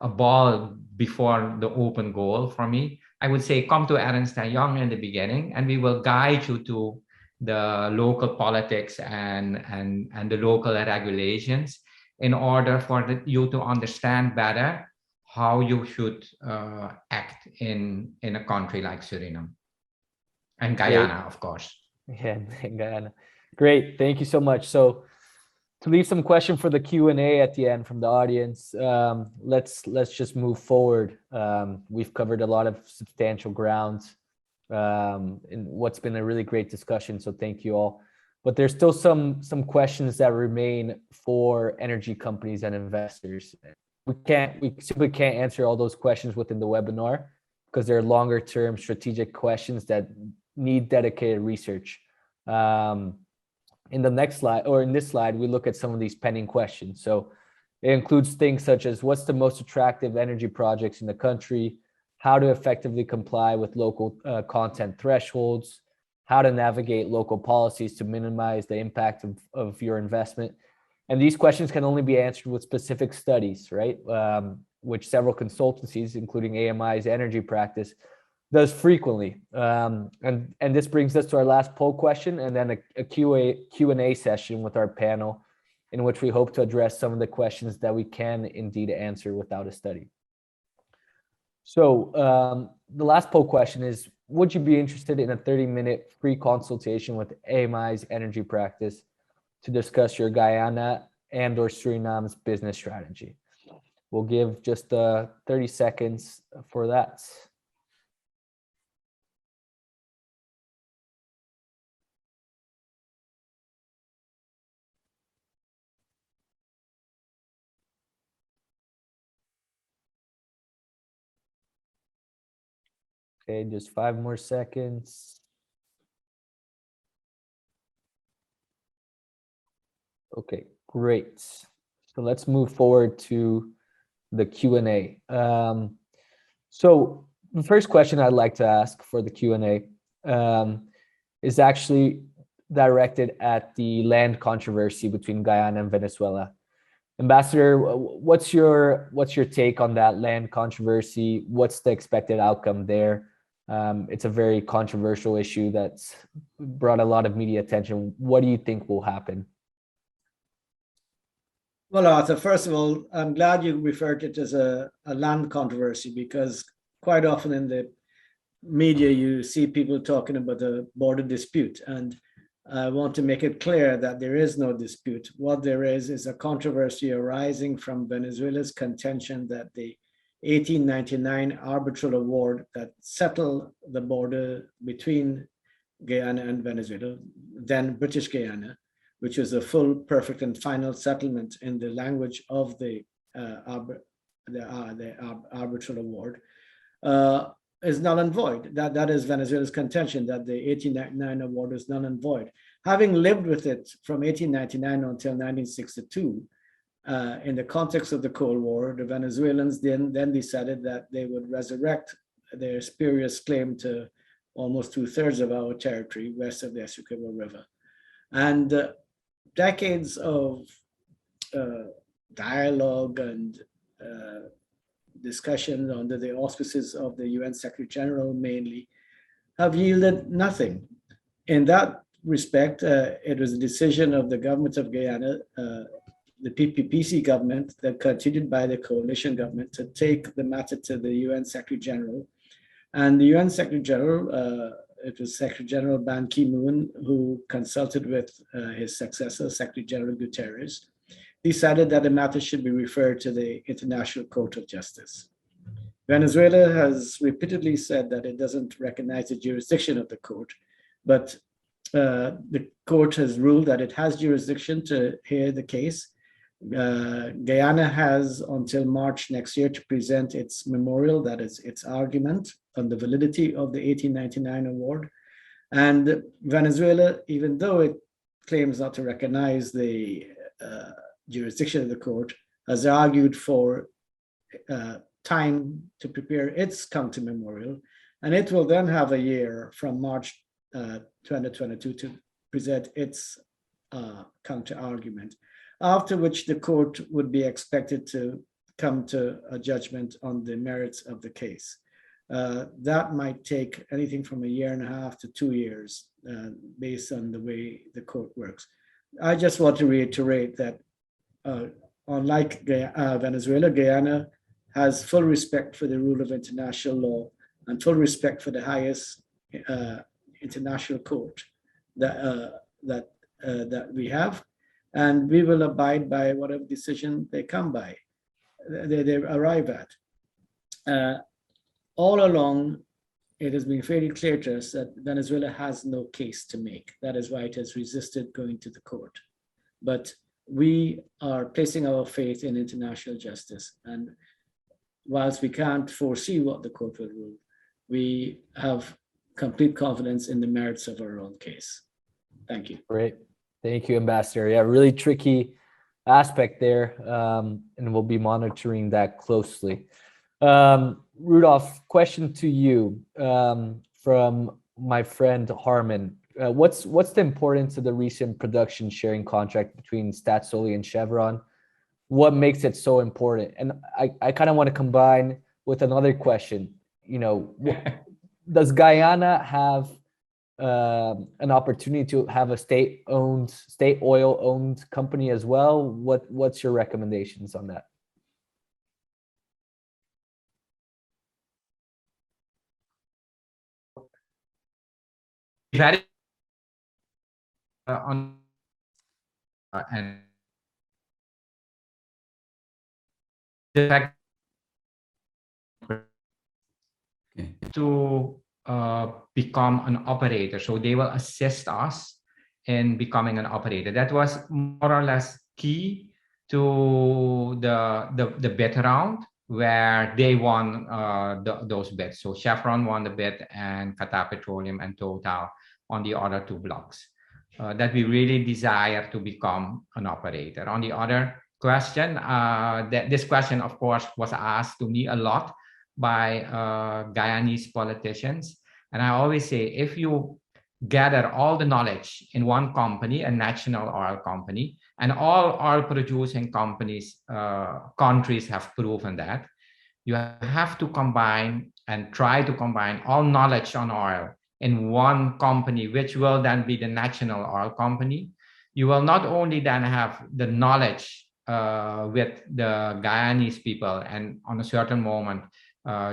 ball before the open goal for me. I would say come to Ernst & Young in the beginning, and we will guide you to the local politics and the local regulations, in order for you to understand better how you should act in a country like Suriname and Guyana, of course. Yeah, in Guyana. Great, thank you so much. So to leave some question for the Q&A at the end from the audience, let's just move forward. We've covered a lot of substantial ground in what's been a really great discussion, so thank you all. But there's still some questions that remain for energy companies and investors. We simply can't answer all those questions within the webinar because they're longer term strategic questions that need dedicated research. In the next slide, or in this slide, we look at some of these pending questions. So it includes things such as what's the most attractive energy projects in the country, how to effectively comply with local content thresholds, how to navigate local policies to minimize the impact of your investment. And these questions can only be answered with specific studies, right? Which several consultancies, including AMI's energy practice, does frequently. And this brings us to our last poll question, and then a Q&A session with our panel, in which we hope to address some of the questions that we can indeed answer without a study. So the last poll question is, would you be interested in a 30-minute free consultation with AMI's energy practice to discuss your Guyana and or Suriname's business strategy? We'll give just 30 seconds for that. Okay, just 5 more seconds. Okay, great. So let's move forward to the Q&A. So the first question I'd like to ask for the Q&A is actually directed at the land controversy between Guyana and Venezuela. Ambassador, what's your take on that land controversy? What's the expected outcome there? It's a very controversial issue that's brought a lot of media attention. What do you think will happen? Well, Arthur, first of all, I'm glad you referred to it as a land controversy, because quite often in the media you see people talking about a border dispute, and I want to make it clear that there is no dispute. What there is a controversy arising from Venezuela's contention that the 1899 arbitral award that settled the border between Guyana and Venezuela, then British Guyana, which is a full, perfect, and final settlement in the language of the arbitral award, is null and void. That is Venezuela's contention, that the 1899 award is null and void. Having lived with it from 1899 until 1962, in the context of the Cold War, the Venezuelans then decided that they would resurrect their spurious claim to almost 2/3 of our territory west of the Essequibo River. And decades of dialogue and discussion under the auspices of the UN Secretary General mainly have yielded nothing. In that respect, it was a decision of the government of Guyana, the PPPC government, that continued by the coalition government, to take the matter to the UN Secretary General. And the UN Secretary General, it was Secretary General Ban Ki-moon, who consulted with his successor, Secretary General Guterres, decided that the matter should be referred to the International Court of Justice. Venezuela has repeatedly said that it doesn't recognize the jurisdiction of the court, but the court has ruled that it has jurisdiction to hear the case. Guyana has until March next year to present its memorial, that is its argument on the validity of the 1899 award. And Venezuela, even though it claims not to recognize the jurisdiction of the court, has argued for time to prepare its counter memorial, and it will then have a year from March 2022 to present its counter argument, after which the court would be expected to come to a judgment on the merits of the case. That might take anything from a year and a half to 2 years, based on the way the court works. I just want to reiterate that unlike Venezuela, Guyana has full respect for the rule of international law and full respect for the highest international court that we have, and we will abide by whatever decision they come by, they arrive at. All along, it has been fairly clear to us that Venezuela has no case to make. That is why it has resisted going to the court. But we are placing our faith in international justice. And whilst we can't foresee what the court will rule, we have complete confidence in the merits of our own case. Thank you. Great. Thank you, Ambassador. Yeah, really tricky aspect there, and we'll be monitoring that closely. Rudolph, question to you from my friend Harmon. What's the importance of the recent production sharing contract between Staatsolie and Chevron? What makes it so important? And I kind of want to combine with another question. You know, does Guyana have an opportunity to have a state oil owned company as well? What's your recommendations on that? Very on and the fact to become an operator, so they will assist us in becoming an operator. That was more or less key to the bid round, where they won those bids. So Chevron won the bid, and Qatar Petroleum and Total on the other two blocks. That we really desire to become an operator. On the other question, this question, of course, was asked to me a lot by Guyanese politicians. And I always say, if you gather all the knowledge in one company, a national oil company, and all oil producing companies, countries have proven that, you have to combine and try to combine all knowledge on oil in one company, which will then be the national oil company. You will not only then have the knowledge with the Guyanese people, and on a certain moment,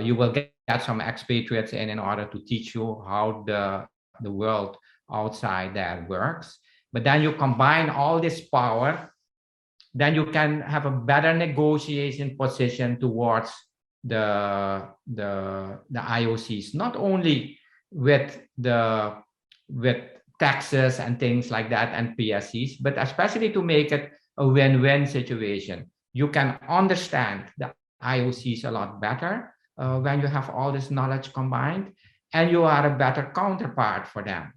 you will get some expatriates in order to teach you how the world outside there works. But then you combine all this power, then you can have a better negotiation position towards the IOCs, not only with taxes and things like that and PSCs, but especially to make it a win-win situation. You can understand the IOCs a lot better when you have all this knowledge combined, and you are a better counterpart for them.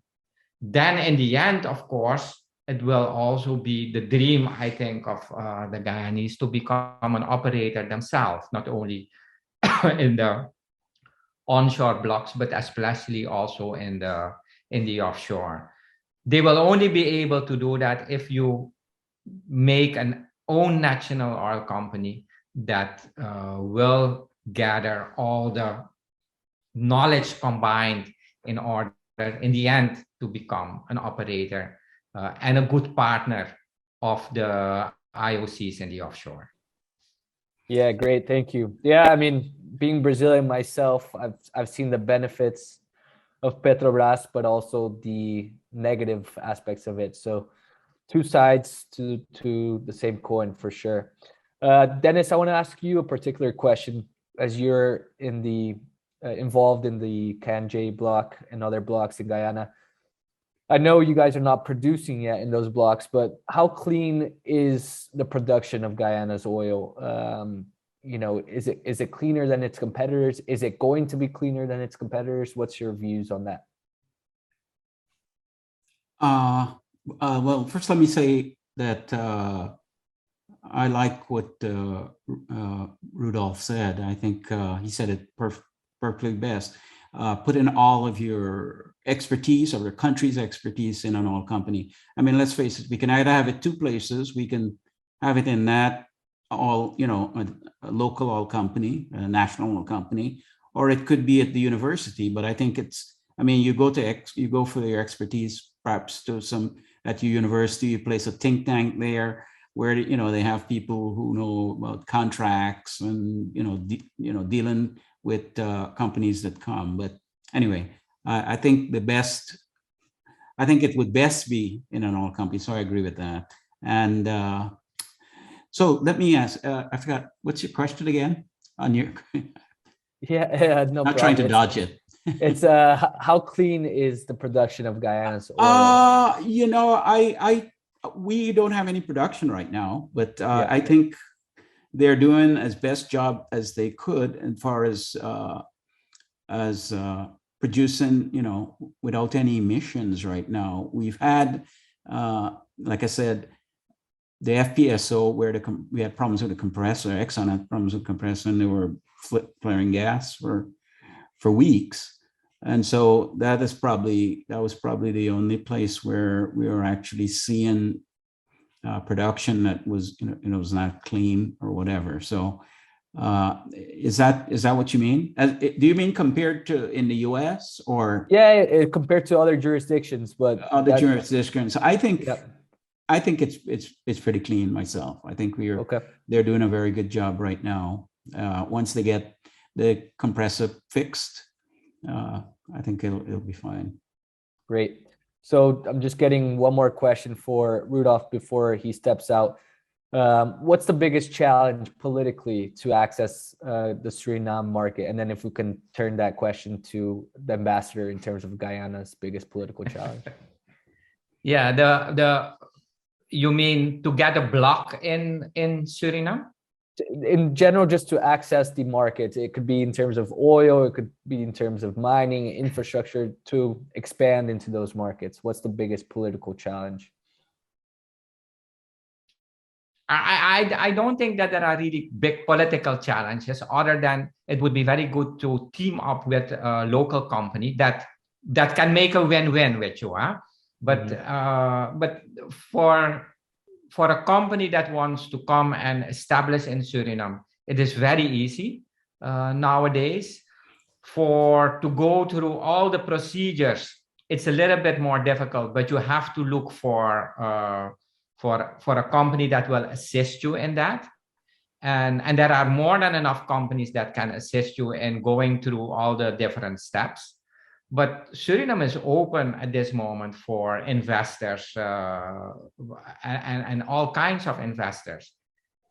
Then in the end, of course, it will also be the dream, I think, of the Guyanese to become an operator themselves, not only in the onshore blocks, but especially also in the offshore. They will only be able to do that if you make an own national oil company that will gather all the knowledge combined in order, in the end, to become an operator and a good partner of the IOCs in the offshore. Yeah, great. Thank you. Yeah, I mean, being Brazilian myself, I've seen the benefits of Petrobras, but also the negative aspects of it. So two sides to the same coin for sure. Dennis, I want to ask you a particular question, as you're in the involved in the Kanjay block and other blocks in Guyana. I know you guys are not producing yet in those blocks, but how clean is the production of Guyana's oil? Is it cleaner than its competitors? Is it going to be cleaner than its competitors? What's your views on that? Well, first let me say that I like what Rudolph said. I think he said it perfectly best. Put in all of your expertise or your country's expertise in an oil company. I mean, let's face it, we can either have it two places. We can have it in that all, a local oil company, a national oil company, or it could be at the university. But I think you go for your expertise, perhaps at your university, you place a think tank there where, they have people who know about contracts and, dealing with companies that come. But anyway, I think it would best be in an oil company. So I agree with that. And so let me ask, I forgot, what's your question again? Yeah, no Not trying to dodge it. It's how clean is the production of Guyana's oil? We don't have any production right now, but I think they're doing as best job as they could as far as producing, without any emissions right now. We've had, like I said, the FPSO where we had problems with the compressor. Exxon had problems with the compressor, and they were flaring gas for weeks. And so that was probably the only place where we were actually seeing production that was, was not clean or whatever. So is that what you mean? Do you mean compared to in the US or? Yeah, compared to other jurisdictions, but other jurisdictions. I think it's pretty clean myself. I think they're doing a very good job right now. Once they get the compressor fixed, I think it'll be fine. Great. So I'm just getting one more question for Rudolph before he steps out. What's the biggest challenge politically to access the Suriname market? And then if we can turn that question to the ambassador in terms of Guyana's biggest political challenge. Yeah, you mean to get a block in Suriname? in general, just to access the markets? It could be in terms of oil, it could be in terms of mining, infrastructure, to expand into those markets. What's the biggest political challenge? I don't think that there are really big political challenges, other than it would be very good to team up with a local company that can make a win-win with you. Huh? But for a company that wants to come and establish in Suriname, it is very easy nowadays. To go through all the procedures, it's a little bit more difficult, but you have to look for a company that will assist you in that. And there are more than enough companies that can assist you in going through all the different steps. But Suriname is open at this moment for investors and all kinds of investors.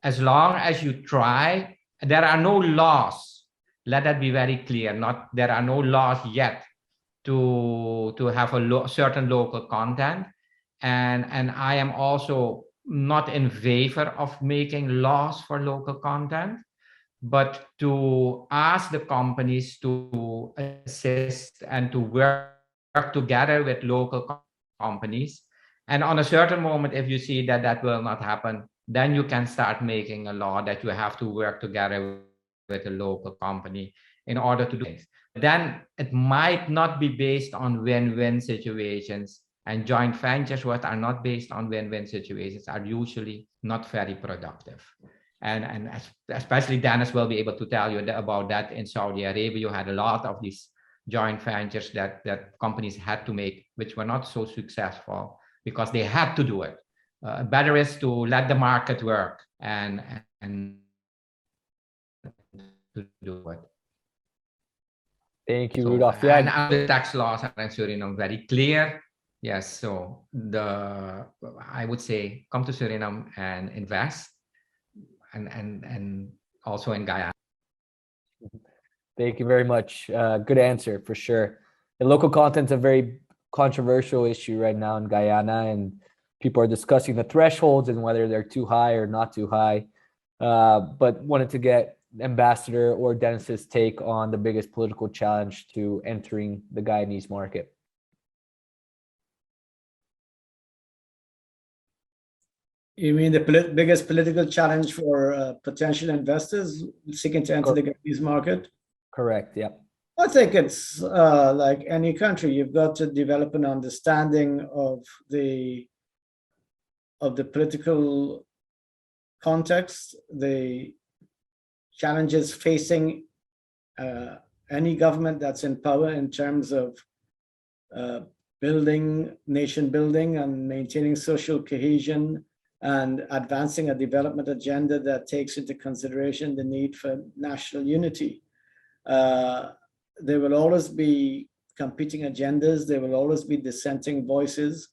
As long as you try, there are no laws. Let that be very clear. There are no laws yet to have a certain local content. And I am also not in favor of making laws for local content, but to ask the companies to assist and to work together with local companies. And on a certain moment, if you see that that will not happen, then you can start making a law that you have to work together with a local company in order to do things. Then it might not be based on win-win situations, and joint ventures what are not based on win-win situations are usually not very productive. And especially Dennis will be able to tell you about that. In Saudi Arabia, you had a lot of these joint ventures that companies had to make, which were not so successful because they had to do it. Better is to let the market work and to do it. Thank you, So, Rudolph. Yeah, and the tax laws are in Suriname very clear. Yes, so I would say come to Suriname and invest, and also in Guyana. thank you very much. Good answer for sure. And local content's a very controversial issue right now in Guyana, and people are discussing the thresholds and whether they're too high or not too high. But wanted to get Ambassador or Dennis's take on the biggest political challenge to entering the Guyanese market. You mean the biggest political challenge for potential investors seeking to enter the Guyanese market? Correct. Yeah. I think it's like any country. You've got to develop an understanding of the political context, the challenges facing any government that's in power in terms of nation building and maintaining social cohesion and advancing a development agenda that takes into consideration the need for national unity. There will always be competing agendas. There will always be dissenting voices.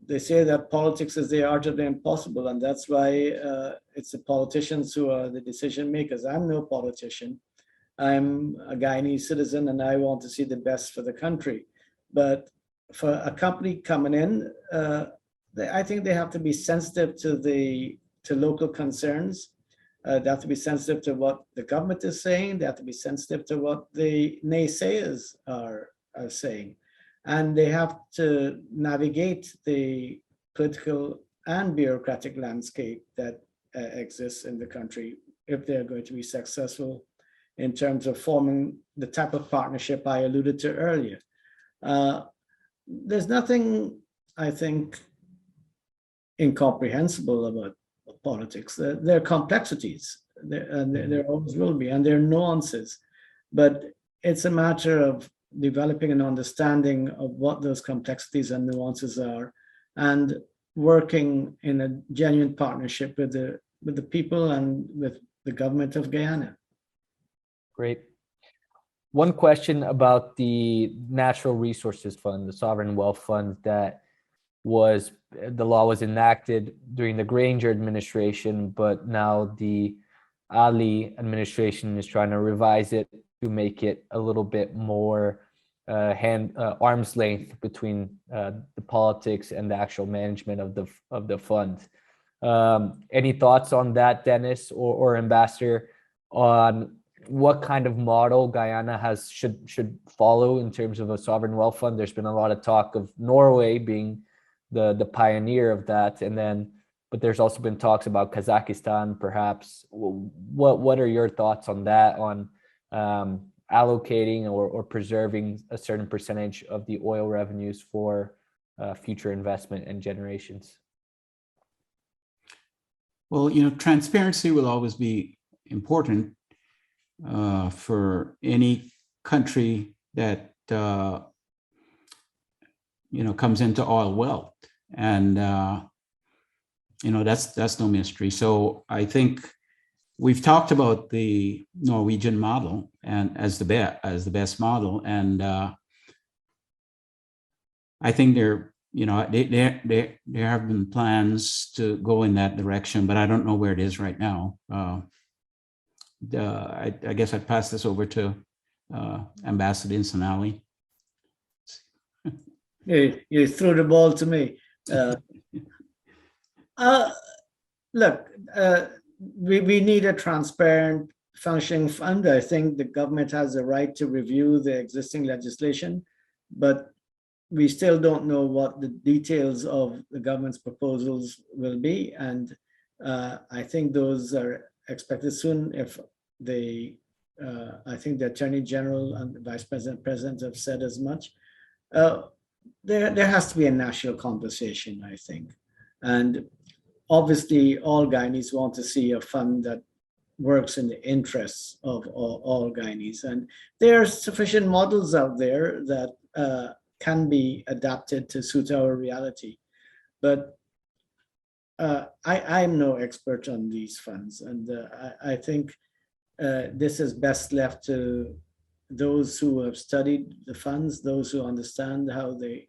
They say that politics is the art of the impossible, and that's why it's the politicians who are the decision makers. I'm no politician. I'm a Guyanese citizen, and I want to see the best for the country. But for a company coming in, I think they have to be sensitive to local concerns. They have to be sensitive to what the government is saying. They have to be sensitive to what the naysayers are saying. And they have to navigate the political and bureaucratic landscape that exists in the country if they're going to be successful in terms of forming the type of partnership I alluded to earlier. There's nothing, I think, incomprehensible about politics. There are complexities, there always will be, and there are nuances, but it's a matter of developing an understanding of what those complexities and nuances are, and working in a genuine partnership with the people and with the government of Guyana. Great. One question about the Natural Resources Fund, the Sovereign Wealth Fund that the law was enacted during the Granger administration, but now the Ali administration is trying to revise it to make it a little bit more arm's length between the politics and the actual management of the fund. Any thoughts on that, Dennis or Ambassador, on what kind of model Guyana should follow in terms of a sovereign wealth fund? There's been a lot of talk of Norway being the pioneer of that, but there's also been talks about Kazakhstan, perhaps. What are your thoughts on that, on allocating or preserving a certain percentage of the oil revenues for future investment and generations? Well, transparency will always be important for any country that comes into oil wealth, and that's no mystery. So I think we've talked about the Norwegian model and as the best model, and I think there have been plans to go in that direction, but I don't know where it is right now. I guess I'd pass this over to Ambassador Insanali. You threw the ball to me. Look, we need a transparent functioning fund. I think the government has a right to review the existing legislation, but we still don't know what the details of the government's proposals will be. And I think those are expected soon. If I think the Attorney General and the Vice President have said as much. There has to be a national conversation, I think. And obviously, all Guyanese want to see a fund that works in the interests of all Guyanese. And there are sufficient models out there that can be adapted to suit our reality. But I'm no expert on these funds. And I think this is best left to those who have studied the funds, those who understand how they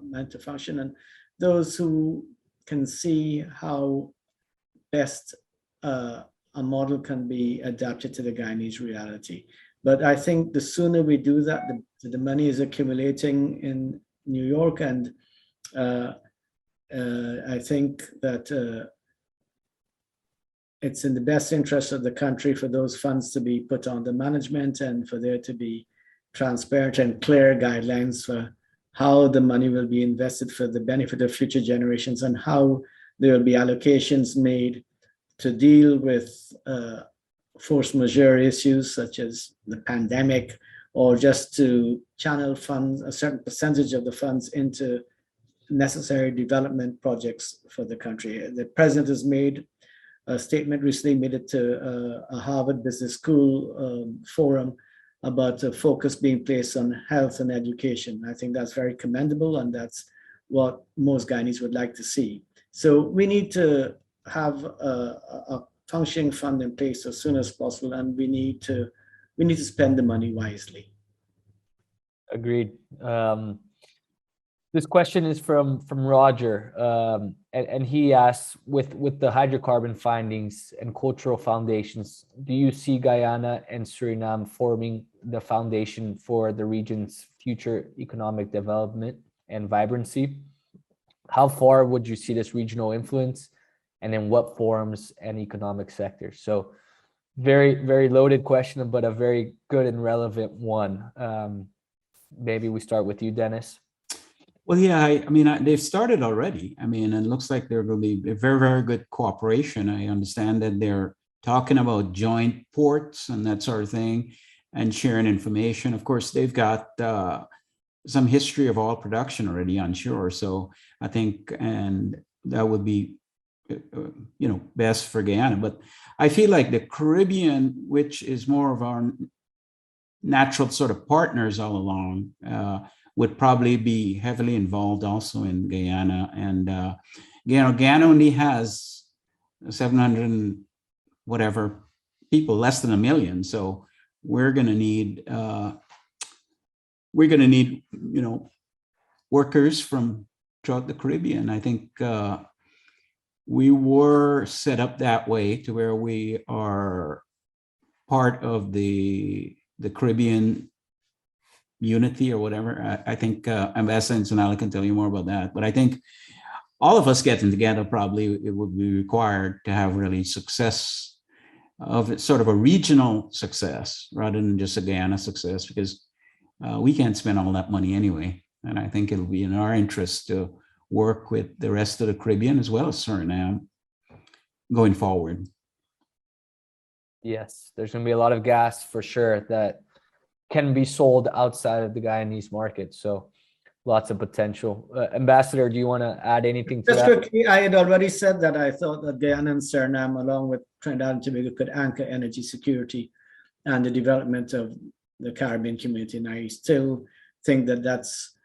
meant to function, and those who can see how best a model can be adapted to the Guyanese reality. But I think the sooner we do that, the money is accumulating in New York, and I think that it's in the best interest of the country for those funds to be put under management and for there to be transparent and clear guidelines for how the money will be invested for the benefit of future generations, and how there will be allocations made to deal with force majeure issues such as the pandemic, or just to channel funds, a certain percentage of the funds, into necessary development projects for the country. The president has made a statement recently, made it to a Harvard Business School forum, about a focus being placed on health and education. I think that's very commendable, and that's what most Guyanese would like to see. So we need to have a functioning fund in place as soon as possible, and we need to spend the money wisely. Agreed. This question is from Roger, and he asks, with the hydrocarbon findings and cultural foundations, do you see Guyana and Suriname forming the foundation for the region's future economic development and vibrancy? How far would you see this regional influence, and in what forms and economic sectors? So very, very loaded question, but a very good and relevant one. Maybe we start with you, Dennis. Well, yeah, I mean, they've started already. I mean, it looks like there will be a very, very good cooperation. I understand that they're talking about joint ports and that sort of thing, and sharing information. Of course, they've got some history of oil production already on shore. So I think, and that would be, best for Guyana. But I feel like the Caribbean, which is more of our natural sort of partners all along, would probably be heavily involved also in Guyana. And Guyana only has 700 and whatever people, less than 1 million. So we're going to need workers from throughout the Caribbean. I think we were set up that way to where we are part of the Caribbean unity or whatever. I think Ambassador Insanali can tell you more about that. But I think all of us getting together, probably it would be required to have really success of it, sort of a regional success rather than just a Guyana success, because we can't spend all that money anyway. And I think it'll be in our interest to work with the rest of the Caribbean as well as Suriname going forward. Yes, there's going to be a lot of gas for sure that can be sold outside of the Guyanese market. So lots of potential. Ambassador, do you want to add anything to Just that? quickly, I had already said that I thought that Guyana and Suriname, along with Trinidad and Tobago, could anchor energy security and the development of the Caribbean community. And I still think that that's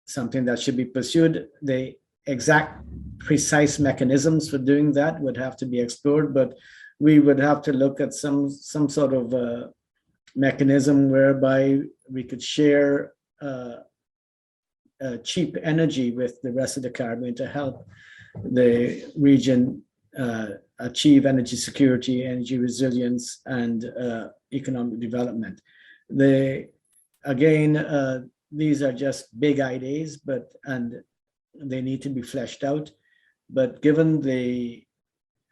something that should be pursued. The exact precise mechanisms for doing that would have to be explored, but we would have to look at some sort of mechanism whereby we could share cheap energy with the rest of the Caribbean to help the region achieve energy security, energy resilience, and economic development. These are just big ideas, and they need to be fleshed out. But given the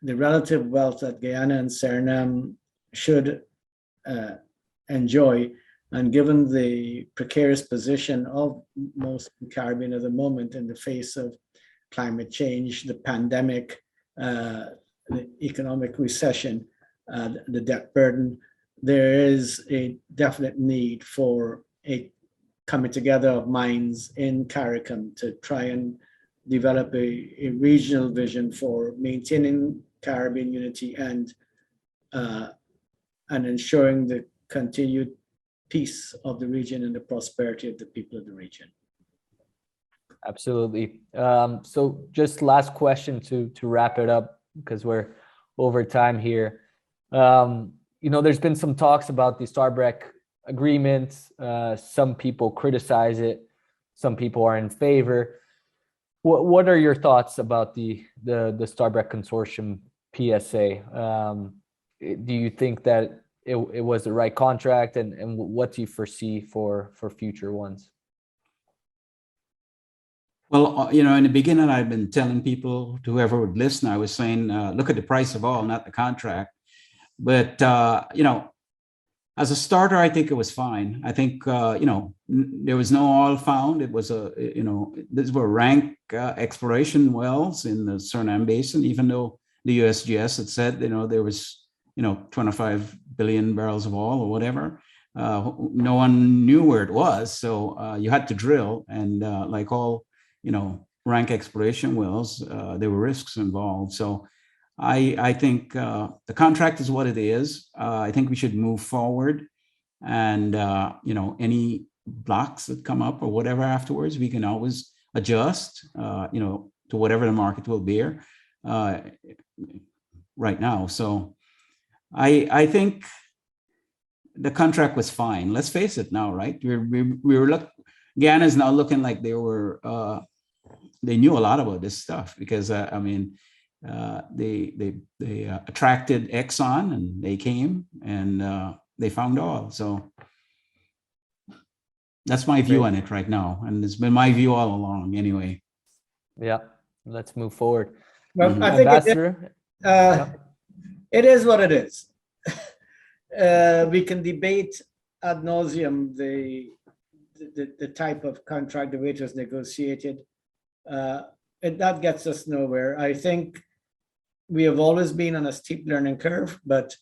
relative wealth that Guyana and Suriname should enjoy, and given the precarious position of most of the Caribbean at the moment in the face of climate change, the pandemic, the economic recession, the debt burden, there is a definite need for a coming together of minds in CARICOM to try and develop a regional vision for maintaining Caribbean unity and ensuring the continued peace of the region and the prosperity of the people of the region. Absolutely. So just last question to wrap it up, because we're over time here. There's been some talks about the Starbreak agreement. Some people criticize it. Some people are in favor. What are your thoughts about the Starbreak Consortium PSA? Do you think that it was the right contract, and what do you foresee for future ones? Well, in the beginning, I've been telling people, to whoever would listen, I was saying, look at the price of oil, not the contract. But, as a starter, I think it was fine. I think, there was no oil found. It was these were rank exploration wells in the Suriname Basin, even though the USGS had said, there was, 25 billion barrels of oil or whatever. No one knew where it was. So you had to drill. And like all, rank exploration wells, there were risks involved. So I think the contract is what it is. I think we should move forward, and any blocks that come up or whatever afterwards, we can always adjust, to whatever the market will bear right now. So I think the contract was fine. Let's face it now, right? Guyana is now looking like they knew a lot about this stuff, because they attracted Exxon, and they came and they found oil. So that's my view on it right now, and it's been my view all along anyway. Yeah, let's move forward. Well, I think it is what it is. We can debate ad nauseum the type of contract, the way it was negotiated. That gets us nowhere. I think we have always been on a steep learning curve, but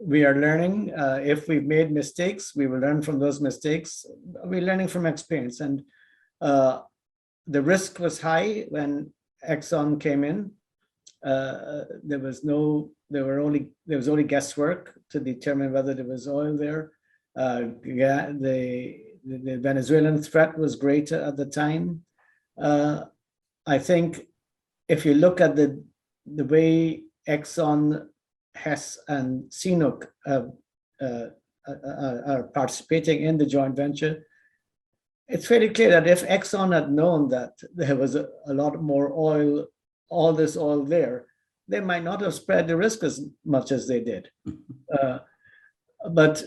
we are learning. If we've made mistakes, we will learn from those mistakes. We're learning from experience. And the risk was high when Exxon came in. There was only guesswork to determine whether there was oil there. The Venezuelan threat was greater at the time. I think if you look at the way Exxon, Hess, and CNOOC are participating in the joint venture, it's fairly clear that if Exxon had known that there was a lot more oil, all this oil there, they might not have spread the risk as much as they did. But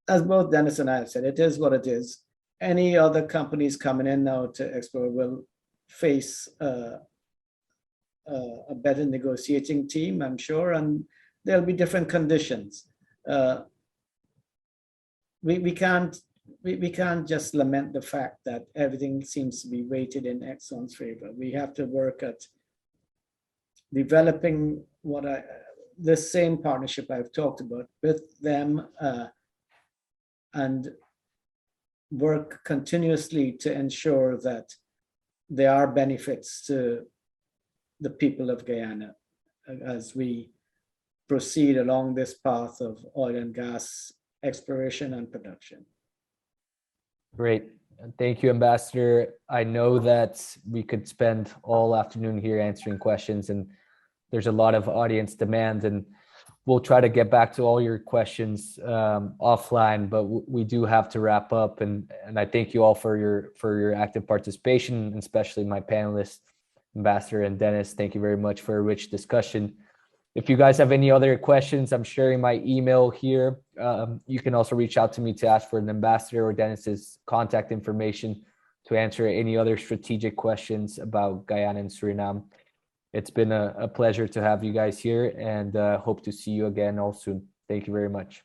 as both Dennis and I have said, it is what it is. Any other companies coming in now to explore will face a better negotiating team, I'm sure, and there'll be different conditions. We can't just lament the fact that everything seems to be weighted in Exxon's favor. We have to work at developing the same partnership I've talked about with them, and work continuously to ensure that there are benefits to the people of Guyana as we proceed along this path of oil and gas exploration and production. Great. Thank you, Ambassador. I know that we could spend all afternoon here answering questions, and there's a lot of audience demand, and we'll try to get back to all your questions offline, but we do have to wrap up. And I thank you all for your active participation, and especially my panelists, Ambassador and Dennis. Thank you very much for a rich discussion. If you guys have any other questions, I'm sharing my email here. You can also reach out to me to ask for an Ambassador or Dennis's contact information to answer any other strategic questions about Guyana and Suriname. It's been a pleasure to have you guys here, and hope to see you again all soon. Thank you very much.